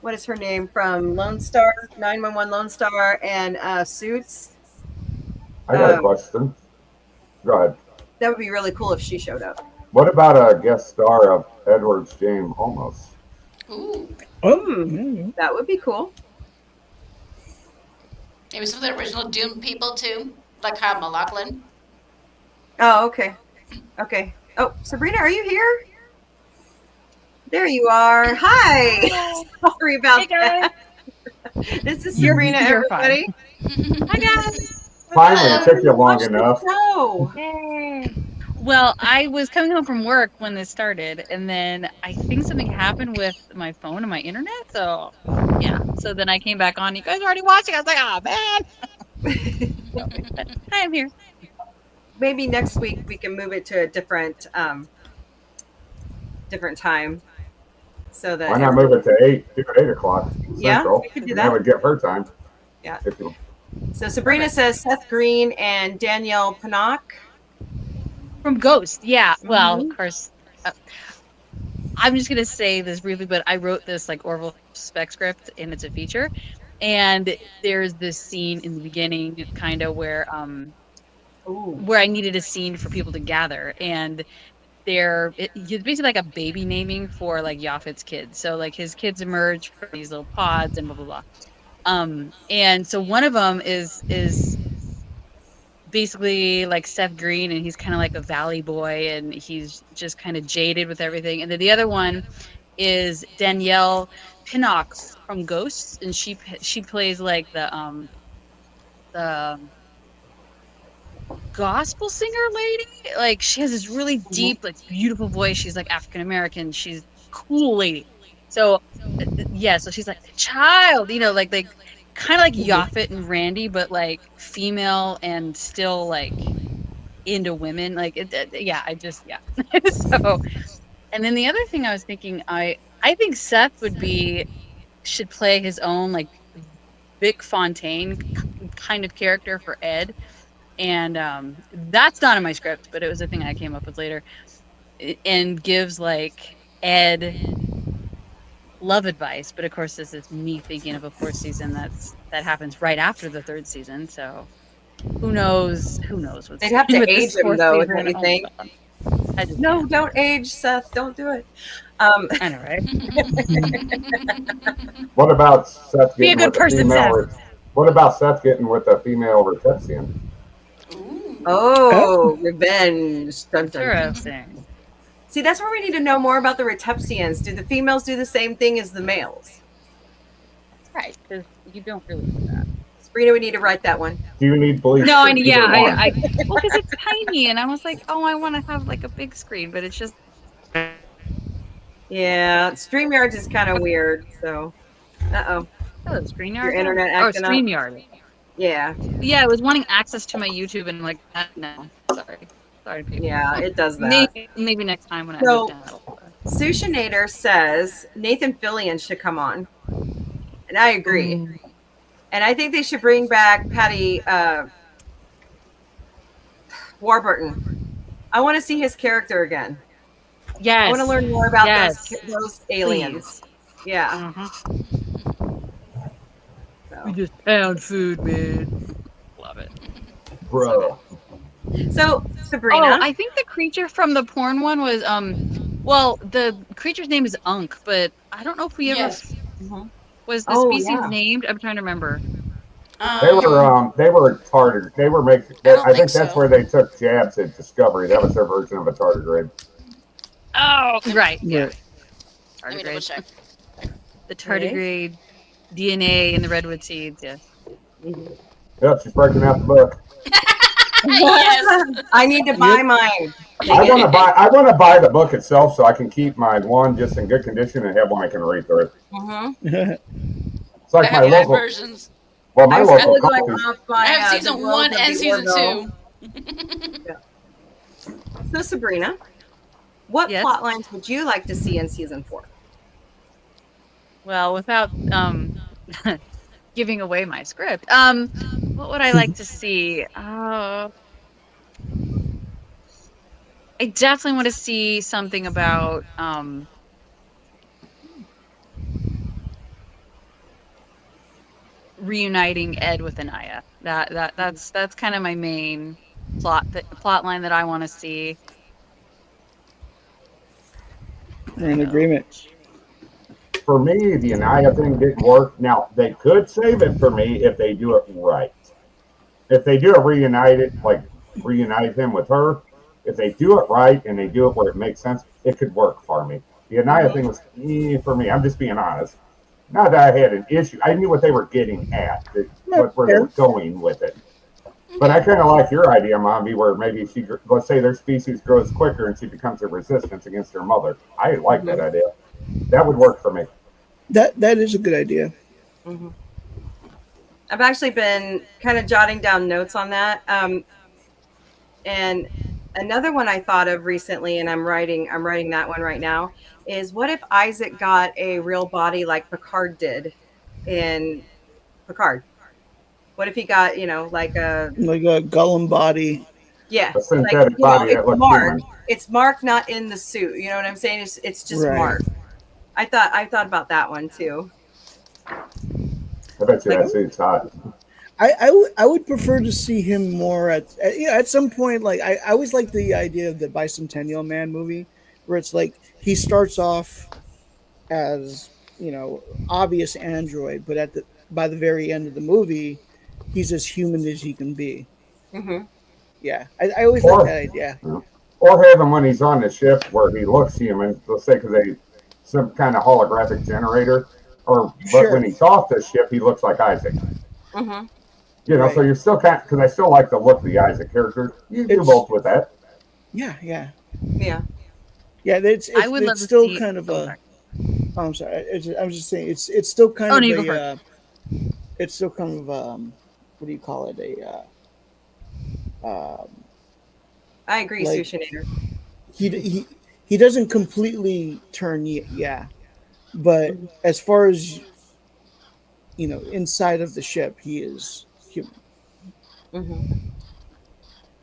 Speaker 1: What is her name from Lone Star, 911 Lone Star, and Suits?
Speaker 4: I got a question. Go ahead.
Speaker 1: That would be really cool if she showed up.
Speaker 4: What about a guest star of Edward's James Olmos?
Speaker 6: Ooh.
Speaker 1: That would be cool.
Speaker 6: Maybe some of the original Doom people too, like Kyle MacLachlan.
Speaker 1: Oh, okay. Okay. Oh, Sabrina, are you here? There you are. Hi. Sorry about that. This is Sabrina, everybody.
Speaker 2: Hi guys.
Speaker 4: Finally, it took you long enough.
Speaker 1: No.
Speaker 2: Yay. Well, I was coming home from work when this started, and then I think something happened with my phone and my internet. So, yeah. So then I came back on. You guys are already watching. I was like, oh man. No, but hi, I'm here.
Speaker 1: Maybe next week we can move it to a different time, so that
Speaker 4: Why not move it to 8 o'clock
Speaker 1: Yeah,
Speaker 4: Central?
Speaker 1: we could do
Speaker 4: And
Speaker 1: that.
Speaker 4: that would give her time.
Speaker 1: Yeah.
Speaker 4: If you,
Speaker 1: So Sabrina says Seth Green and Danielle Pinnock.
Speaker 2: From Ghost. Yeah. Well,
Speaker 1: Mhm.
Speaker 2: of course. I'm just gonna say this briefly, but I wrote this like Orville spec script, and it's a feature. And there's this scene in the beginning, kind of where I needed a scene for people to gather, and it's basically like a baby naming for like Yaphet's kids. So like his kids emerge from these little pods and blah blah blah. And so one of them is basically like Seth Green, and he's kind of like a valley boy, and he's just kind of jaded with everything. And then the other one is Danielle Pinnock from Ghosts, and she plays like the gospel singer lady. Like she has this really deep, like beautiful voice. She's like African American. She's a cool lady. So yeah, so she's like a child, like kind of like Yaphet and Randy, but like female and still like into women. Like yeah, yeah. So, and then the other thing I was thinking, I think Seth should play his own like Vic Fontaine kind of character for Ed. And that's not in my script, but it was a thing I came up with later, and gives like Ed love advice. But of course, this is me thinking of a fourth season that happens right after the third season. So who knows what's
Speaker 1: They'd have to
Speaker 2: with
Speaker 1: age
Speaker 2: this
Speaker 1: him
Speaker 2: fourth
Speaker 1: though,
Speaker 2: season.
Speaker 1: don't you
Speaker 2: Oh,
Speaker 1: think?
Speaker 2: God. I just
Speaker 1: No,
Speaker 2: can't.
Speaker 1: don't age, Seth. Don't do it.
Speaker 2: I know, right?
Speaker 4: what about Seth
Speaker 2: Be a
Speaker 4: getting
Speaker 2: good
Speaker 4: with a
Speaker 2: person,
Speaker 4: female?
Speaker 2: Seth.
Speaker 4: What about Seth getting with a female Reception?
Speaker 6: Ooh.
Speaker 1: Oh, revenge. Dun, dun, dun.
Speaker 2: Interesting.
Speaker 1: See, that's where we need to know more about the Retepsians. Do the females do the same thing as the males?
Speaker 2: Right, because you don't really do that.
Speaker 1: Sabrina, we need to write that one.
Speaker 4: Do you need bleach?
Speaker 2: No,
Speaker 4: for
Speaker 2: and
Speaker 4: either
Speaker 2: yeah,
Speaker 4: one?
Speaker 2: well, because it's tiny, and I was like, oh, I want to have like a big screen, but it's just.
Speaker 1: Yeah, StreamYards is kind of weird. So,
Speaker 2: Oh, StreamYard.
Speaker 1: Your internet
Speaker 2: Oh,
Speaker 1: acting up?
Speaker 2: StreamYard.
Speaker 1: yeah,
Speaker 2: Yeah, I was wanting access to my YouTube, and like, no, sorry, people.
Speaker 1: yeah, it does that.
Speaker 2: Maybe next time when I
Speaker 1: So-
Speaker 2: move down.
Speaker 1: Sushinator says Nathan Fillion should come on, and I agree. And I think they should bring back Patty Warburton. I want to see his character again.
Speaker 2: Yes.
Speaker 1: I want to learn more about
Speaker 2: Yes.
Speaker 1: those aliens. Yeah.
Speaker 2: We just pound food, man. Love it.
Speaker 4: Bro.
Speaker 1: So Sabrina,
Speaker 2: Oh, I think the creature from the porn one was well, the creature's name is Unk, but I don't know if we ever
Speaker 6: Yes.
Speaker 2: was the
Speaker 1: Oh,
Speaker 2: species
Speaker 1: yeah.
Speaker 2: named. I'm trying to remember.
Speaker 4: They were tardigrade. They were making.
Speaker 6: I don't
Speaker 4: I think
Speaker 6: think
Speaker 4: that's
Speaker 6: so.
Speaker 4: where they took jabs at Discovery. That was their version of a tardigrade.
Speaker 2: Oh, right. Yeah.
Speaker 6: Let me double
Speaker 2: Tardigrade.
Speaker 6: check.
Speaker 2: The tardigrade DNA in the redwood seeds. Yes.
Speaker 4: Yep, she's breaking out the book.
Speaker 6: Yes.
Speaker 1: I need to buy mine.
Speaker 4: I want to buy the book itself so I can keep my one just in good condition and have one I can read through it. It's
Speaker 6: I
Speaker 4: like my
Speaker 6: have both
Speaker 4: local.
Speaker 6: versions.
Speaker 4: Well, my
Speaker 1: I'm
Speaker 4: local
Speaker 1: still going
Speaker 4: coffee.
Speaker 1: off
Speaker 6: I
Speaker 1: my
Speaker 6: have
Speaker 1: the
Speaker 6: season
Speaker 1: world
Speaker 6: 1
Speaker 1: of
Speaker 6: and
Speaker 1: the
Speaker 6: season
Speaker 1: Orville.
Speaker 6: 2.
Speaker 1: So Sabrina, what
Speaker 2: Yes.
Speaker 1: plot lines would you like to see in season 4?
Speaker 2: Well, without giving away my script, what would I like to see? I definitely want to see something about reuniting Ed with Anaya. That's kind of my main plot line that I want to see.
Speaker 3: We're in agreement.
Speaker 4: For me, the Anaya thing didn't work. Now they could save it for me if they do it right. If they do it reunite him with her. If they do it right and they do it where it makes sense, it could work for me. The Anaya thing was for me. I'm just being honest. Not that I had an issue. I knew what they were getting at, where they were going with it. But I kind of like your idea, Mombi, where maybe let's say their species grows quicker and she becomes a resistance against her mother. I like that idea. That would work for me.
Speaker 3: That is a good idea.
Speaker 1: I've actually been kind of jotting down notes on that. And another one I thought of recently, and I'm writing that one right now, is what if Isaac got a real body like Picard did in Picard? What if he got, like a
Speaker 3: Gollum body?
Speaker 1: Yeah,
Speaker 4: a synthetic body that looks
Speaker 1: Mark.
Speaker 4: human.
Speaker 1: It's Mark, not in the suit. You know what I'm saying? It's just
Speaker 3: Right.
Speaker 1: Mark. I thought about that one too.
Speaker 4: I bet you that suit's hot.
Speaker 3: I would prefer to see him more at some point. Like I always like the idea of the Bicentennial Man movie, where it's like he starts off as obvious android, but by the very end of the movie, he's as human as he can be. Yeah, I always like that idea.
Speaker 4: Or have him when he's on the ship where he looks human. Let's say because some kind of holographic generator, but when he's off the ship, he looks like Isaac. So you're still because I still like the look of the Isaac character. You do both with that.
Speaker 3: Yeah.
Speaker 2: I would love
Speaker 3: it's still
Speaker 2: to see,
Speaker 3: kind of a. Oh, I'm sorry. I'm just saying it's still kind of a. It's still kind of what do you call it?
Speaker 1: I agree,
Speaker 3: like,
Speaker 1: Sushinator.
Speaker 3: He doesn't completely turn but as far as inside of the ship, he is human.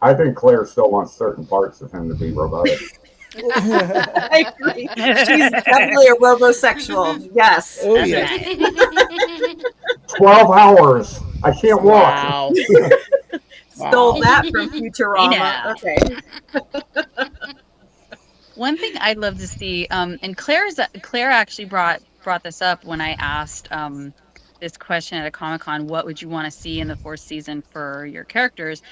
Speaker 4: I think Claire still wants certain parts of him to be robotic.
Speaker 1: I agree. She's definitely a robosexual. Yes.
Speaker 3: Oh yeah.
Speaker 4: 12 hours. I can't walk.
Speaker 2: Wow.
Speaker 1: Stole that from Futurama. Okay.
Speaker 2: One thing I'd love to see, and Claire actually brought this up when I asked this question at a Comic-Con, what would you want to see in the 4th season for your characters?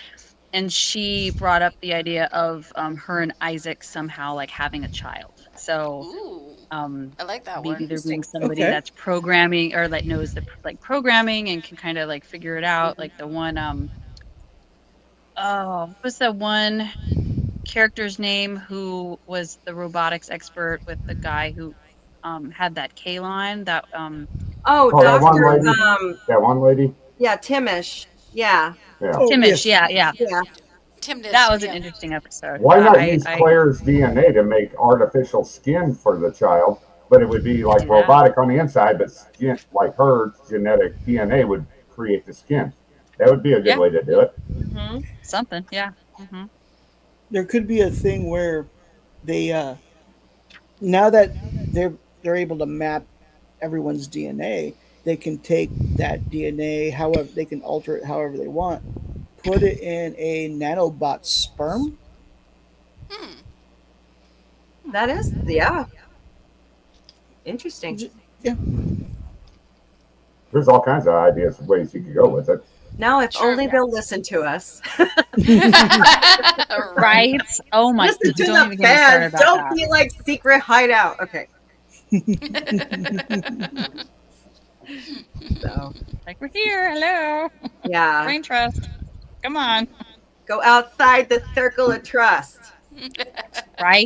Speaker 2: And she brought up the idea of her and Isaac somehow like having a child. So
Speaker 6: I like that
Speaker 2: maybe
Speaker 6: one.
Speaker 2: there being somebody that's programming or that knows the programming and can kind of like figure it out. Like the one what's that one character's name who was the robotics expert with the guy who had that K line that
Speaker 1: Dr.
Speaker 4: That one lady?
Speaker 1: Yeah, Timish. Yeah.
Speaker 2: Timish, yeah.
Speaker 6: Timness,
Speaker 2: that was an interesting episode.
Speaker 4: Why not use Claire's DNA to make artificial skin for the child? But it would be like robotic on the inside, but skin, like her genetic DNA would create the skin. That would be a good way to do it.
Speaker 2: Something, yeah.
Speaker 3: There could be a thing where they now that they're able to map everyone's DNA, they can take that DNA, however they can alter it however they want, put it in a nanobot sperm.
Speaker 1: That is, interesting.
Speaker 3: Yeah.
Speaker 4: There's all kinds of ideas of ways you could go with it.
Speaker 1: Now, if only they'll listen to us.
Speaker 2: Right? Oh my!
Speaker 1: Listen to
Speaker 2: don't
Speaker 1: the
Speaker 2: even get me started
Speaker 1: fans.
Speaker 2: about
Speaker 1: Don't
Speaker 2: that.
Speaker 1: be like secret hideout. Okay. So
Speaker 2: like we're here. Hello.
Speaker 1: Yeah.
Speaker 2: Brain trust. Come on.
Speaker 1: Go outside the circle of trust.
Speaker 2: Right?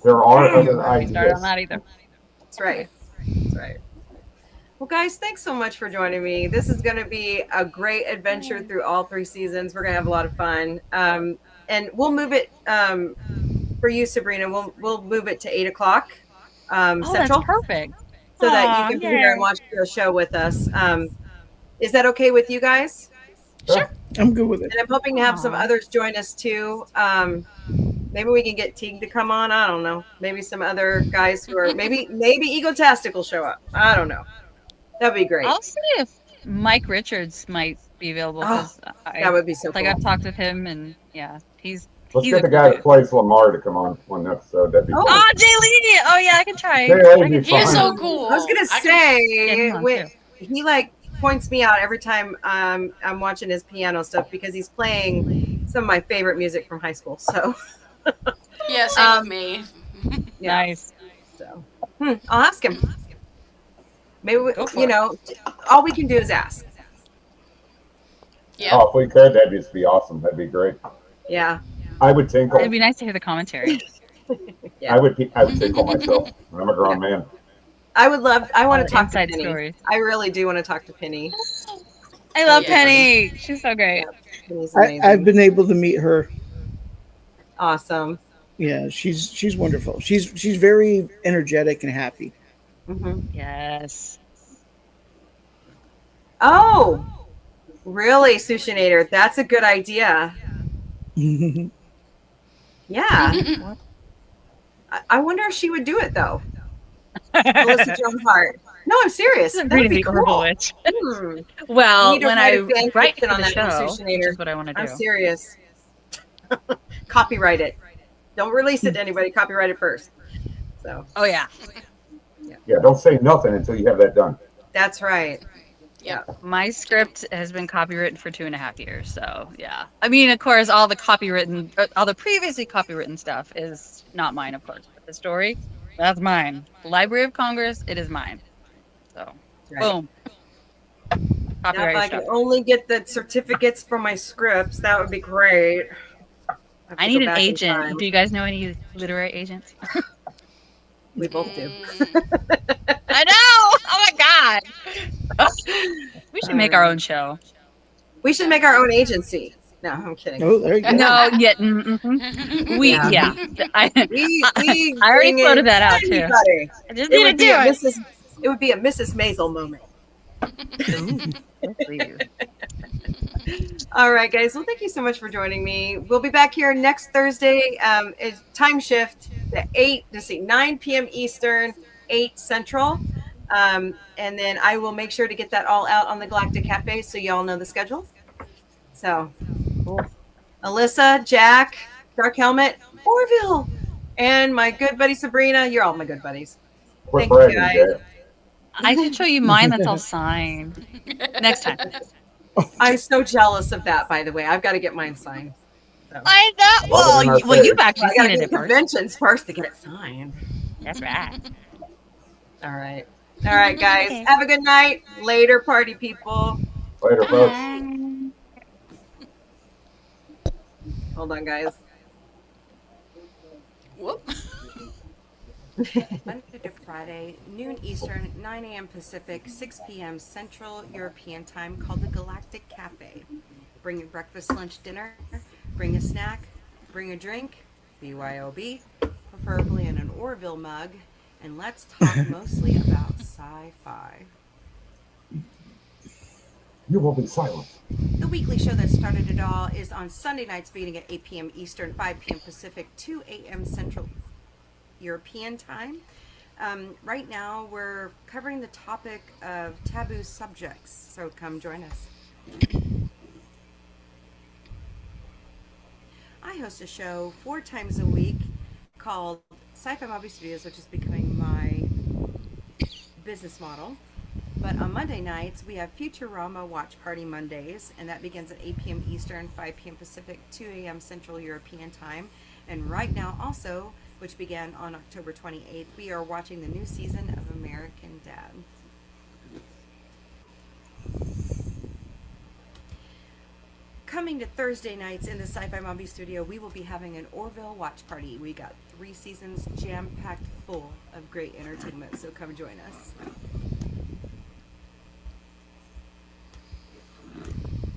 Speaker 4: There are
Speaker 2: Don't
Speaker 4: other
Speaker 2: get me started on
Speaker 4: ideas.
Speaker 2: that either.
Speaker 1: That's right. That's right. Well, guys, thanks so much for joining me. This is going to be a great adventure through all 3 seasons. We're going to have a lot of fun. And we'll move it for you, Sabrina. We'll move it to 8 o'clock
Speaker 2: Oh, that's
Speaker 1: Central,
Speaker 2: perfect.
Speaker 1: so that you
Speaker 2: Aw,
Speaker 1: can be here and
Speaker 2: yay.
Speaker 1: watch the show with us. Is that okay with you guys?
Speaker 6: Sure.
Speaker 3: I'm good with it.
Speaker 1: And I'm hoping to have some
Speaker 2: Aw.
Speaker 1: others join us too. Maybe we can get Teague to come on. I don't know. Maybe some other guys who are maybe Egotastic will show up. I don't know. That'd be great.
Speaker 2: I'll see if Mike Richards might be available
Speaker 1: Oh,
Speaker 2: because
Speaker 1: that would be so cool.
Speaker 2: I've talked with him and yeah,
Speaker 4: Let's
Speaker 2: he's
Speaker 4: get
Speaker 2: a
Speaker 4: the
Speaker 2: cool
Speaker 4: guy that
Speaker 2: dude.
Speaker 4: plays Lamar to come on one episode. That'd be
Speaker 1: Oh.
Speaker 4: fun.
Speaker 2: Oh, Jay Lee! Oh yeah, I can try.
Speaker 4: Jay Lee
Speaker 2: I
Speaker 4: would be
Speaker 2: can
Speaker 6: He is
Speaker 4: fun.
Speaker 6: so cool.
Speaker 1: I was gonna
Speaker 6: I can-
Speaker 2: get
Speaker 1: say
Speaker 2: him on
Speaker 1: when
Speaker 2: too.
Speaker 1: he like points me out every time I'm watching his piano stuff because he's playing some of my favorite music from high school. So
Speaker 6: Yeah, same with me.
Speaker 1: yeah.
Speaker 2: Nice.
Speaker 1: So I'll ask him. Maybe we,
Speaker 2: Go for it.
Speaker 1: all we can do is ask.
Speaker 6: Yeah.
Speaker 4: Oh, if we could, that'd just be awesome. That'd be great.
Speaker 1: Yeah.
Speaker 4: I would tinkle.
Speaker 2: It'd be nice to hear the commentary.
Speaker 1: Yeah.
Speaker 4: I would tinkle myself. I'm a grown man.
Speaker 1: I want to talk
Speaker 2: Inside
Speaker 1: to Penny.
Speaker 2: stories.
Speaker 1: I really do want to talk to Penny.
Speaker 2: I love
Speaker 6: Yeah.
Speaker 2: Penny. She's so great.
Speaker 1: Penny's amazing.
Speaker 3: I've been able to meet her.
Speaker 1: awesome.
Speaker 3: Yeah, she's wonderful. She's very energetic and happy.
Speaker 1: hmm
Speaker 2: Yes.
Speaker 1: Oh, really, Sushinator? That's a good idea. Yeah. I wonder if she would do it though. Melissa Joan Hart. No, I'm serious. That
Speaker 2: Sabrina
Speaker 1: would be
Speaker 2: the
Speaker 1: cool.
Speaker 2: Herbal Witch.
Speaker 1: Hmm.
Speaker 2: Well,
Speaker 1: You need to
Speaker 2: when
Speaker 1: write
Speaker 2: I
Speaker 1: a fan
Speaker 2: write
Speaker 1: fiction
Speaker 2: for
Speaker 1: on
Speaker 2: the
Speaker 1: that
Speaker 2: show,
Speaker 1: Sushi
Speaker 2: which
Speaker 1: Nader.
Speaker 2: is what I want to
Speaker 1: I'm
Speaker 2: do.
Speaker 1: serious. Copyright it. Don't release it to anybody. Copyright it first. So
Speaker 2: Oh yeah.
Speaker 4: Yeah, don't say nothing until you have that done.
Speaker 1: that's right.
Speaker 2: My script has been copywritten for 2.5 years, so yeah. I mean, of course, all the previously copywritten stuff is not mine, of course. But the story, that's mine. The Library of Congress, it is mine. So,
Speaker 1: Right.
Speaker 2: boom.
Speaker 1: Now, if
Speaker 2: Copyright
Speaker 1: I
Speaker 2: stuff.
Speaker 1: can only get the certificates for my scripts, that would be great. have
Speaker 2: I
Speaker 1: to
Speaker 2: need
Speaker 1: go
Speaker 2: an
Speaker 1: back in
Speaker 2: agent.
Speaker 1: time.
Speaker 2: Do you guys know any literary agents?
Speaker 1: We both do.
Speaker 2: I know. Oh my god. We should make our own show.
Speaker 1: We should make our own agency. No, I'm kidding.
Speaker 3: Oh, there you go.
Speaker 2: No, yeah. We
Speaker 1: Yeah.
Speaker 2: I
Speaker 1: We
Speaker 2: I already
Speaker 1: bring in
Speaker 2: floated that out too.
Speaker 1: anybody.
Speaker 2: I just
Speaker 1: It
Speaker 2: need to
Speaker 1: would be
Speaker 2: do
Speaker 1: a
Speaker 2: it.
Speaker 1: Mrs. It would be a Mrs. Maisel moment.
Speaker 2: Yes, please.
Speaker 1: All right, guys. Well, thank you so much for joining me. We'll be back here next Thursday. It's time shift at 9 p.m. Eastern, 8 Central. And then I will make sure to get that all out on the Galactic Cafe so y'all know the schedule. So, cool. Alyssa, Jack, Dark Helmet, Orville, and my good buddy Sabrina. You're all my good buddies.
Speaker 4: Quit
Speaker 1: Thank you,
Speaker 4: bragging,
Speaker 1: guys.
Speaker 4: Jack.
Speaker 2: I should show you mine that's all signed. Next time.
Speaker 1: I'm so jealous of that, by the way. I've got to get mine signed. So.
Speaker 2: I know.
Speaker 4: Love it in our
Speaker 2: Well, you've
Speaker 4: face.
Speaker 2: actually
Speaker 1: I got to
Speaker 2: seen it
Speaker 1: get
Speaker 2: in
Speaker 1: to
Speaker 2: person.
Speaker 1: conventions first to get it signed.
Speaker 2: That's right.
Speaker 1: All right. All right, guys.
Speaker 2: Okay.
Speaker 1: Have a good night. Later, party people.
Speaker 4: Later, folks.
Speaker 1: Hold on, guys.
Speaker 6: Whoop.
Speaker 7: Monday to Friday, noon Eastern, 9 a.m. Pacific, 6 p.m. Central European Time, called the Galactic Cafe. Bring your breakfast, lunch, dinner, bring a snack, bring a drink, BYOB, preferably in an Orville mug, and let's talk mostly about sci-fi.
Speaker 4: You will be silent.
Speaker 7: The weekly show that started it all is on Sunday nights beginning at 8 p.m. Eastern, 5 p.m. Pacific, 2 a.m. Central European Time. Right now, we're covering the topic of taboo subjects, so come join us. I host a show 4 times a week called Sci-Fi Mombie Studios, which is becoming my business model. But on Monday nights, we have Futurama Watch Party Mondays, and that begins at 8 p.m. Eastern, 5 p.m. Pacific, 2 a.m. Central European Time. And right now also, which began on October 28th, we are watching the new season of American Dad. coming to Thursday nights in the Sci-Fi Mombie studio, we will be having an Orville watch party. We got 3 seasons jam-packed full of great entertainment, so come join us.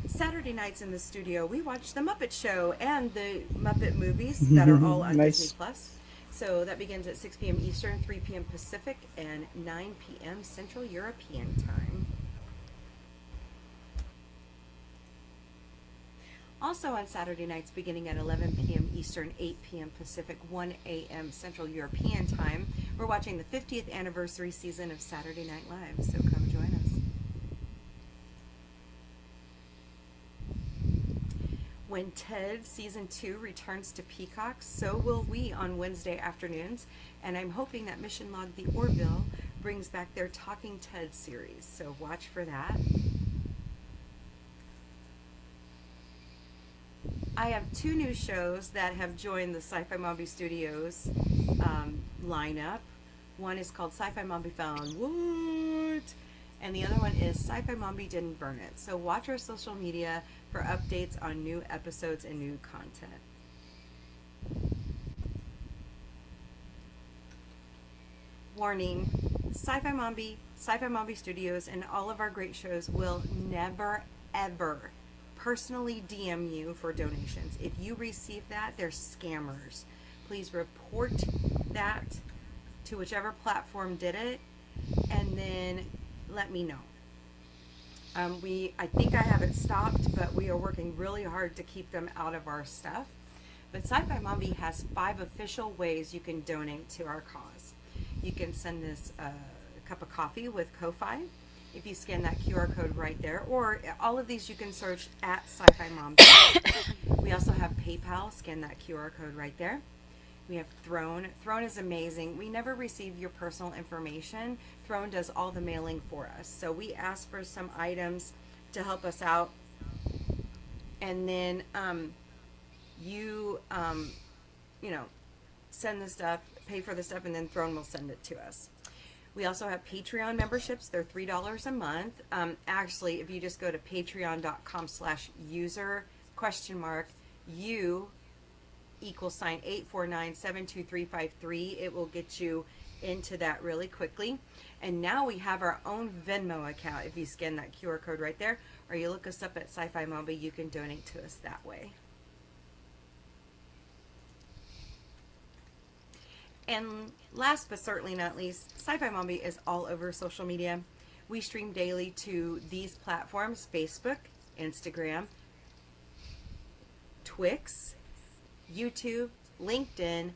Speaker 7: Saturday nights in the studio, we watch The Muppet Show and the Muppet movies that are all on
Speaker 3: Nice.
Speaker 7: Disney Plus. So that begins at 6 p.m. Eastern, 3 p.m. Pacific, and 9 p.m. Central European Time. Also on Saturday nights, beginning at 11 p.m. Eastern, 8 p.m. Pacific, 1 a.m. Central European Time, we're watching the 50th anniversary season of Saturday Night Live, so come join us. When Ted Season 2 returns to Peacock, so will we on Wednesday afternoons, and I'm hoping that Mission Log the Orville brings back their Talking Ted series, so watch for that. I have 2 new shows that have joined the Sci-Fi Mombie Studios lineup. One is called Sci-Fi Mombie Found What? And the other one is Sci-Fi Mombie Didn't Burn It. So watch our social media for updates on new episodes and new content. Warning, Sci-Fi Mombie Studios, and all of our great shows will never, ever personally DM you for donations. If you receive that, they're scammers. Please report that to whichever platform did it, and then let me know. I think I have it stopped, but we are working really hard to keep them out of our stuff. But Sci-Fi Mombie has 5 official ways you can donate to our cause. You can send us a cup of coffee with Ko-Fi if you scan that QR code right there, or all of these you can search at Sci-Fi Mombie. We also have PayPal, scan that QR code right there. We have Throne. Throne is amazing. We never receive your personal information. Throne does all the mailing for us. So we ask for some items to help us out, and then you send the stuff, pay for the stuff, and then Throne will send it to us. We also have Patreon memberships. They're $3 a month. Actually, if you just go to patreon.com/user !u = 849-72353, it will get you into that really quickly. And now we have our own Venmo account. If you scan that QR code right there, or you look us up at Sci-Fi Mombie, you can donate to us that way. And last but certainly not least, Sci-Fi Mombie is all over social media. We stream daily to these platforms: Facebook, Instagram, Twix, YouTube, LinkedIn,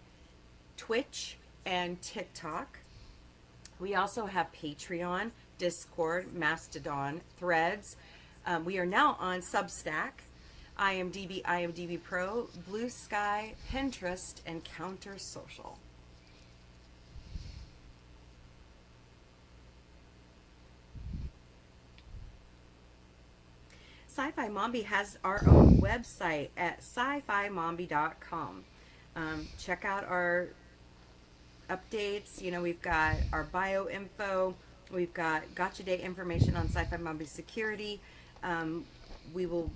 Speaker 7: Twitch, and TikTok. We also have Patreon, Discord, Mastodon, Threads. We are now on Substack, IMDb Pro, Blue Sky, Pinterest, and Counter Social. Sci-Fi Mombie has our own website at sci-fi-mombie.com. Check out our updates. We've got our bio info. We've got Gotcha Day information on Sci-Fi Mombie security. We will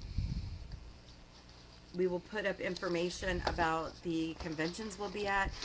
Speaker 7: put up information about the conventions we'll be at.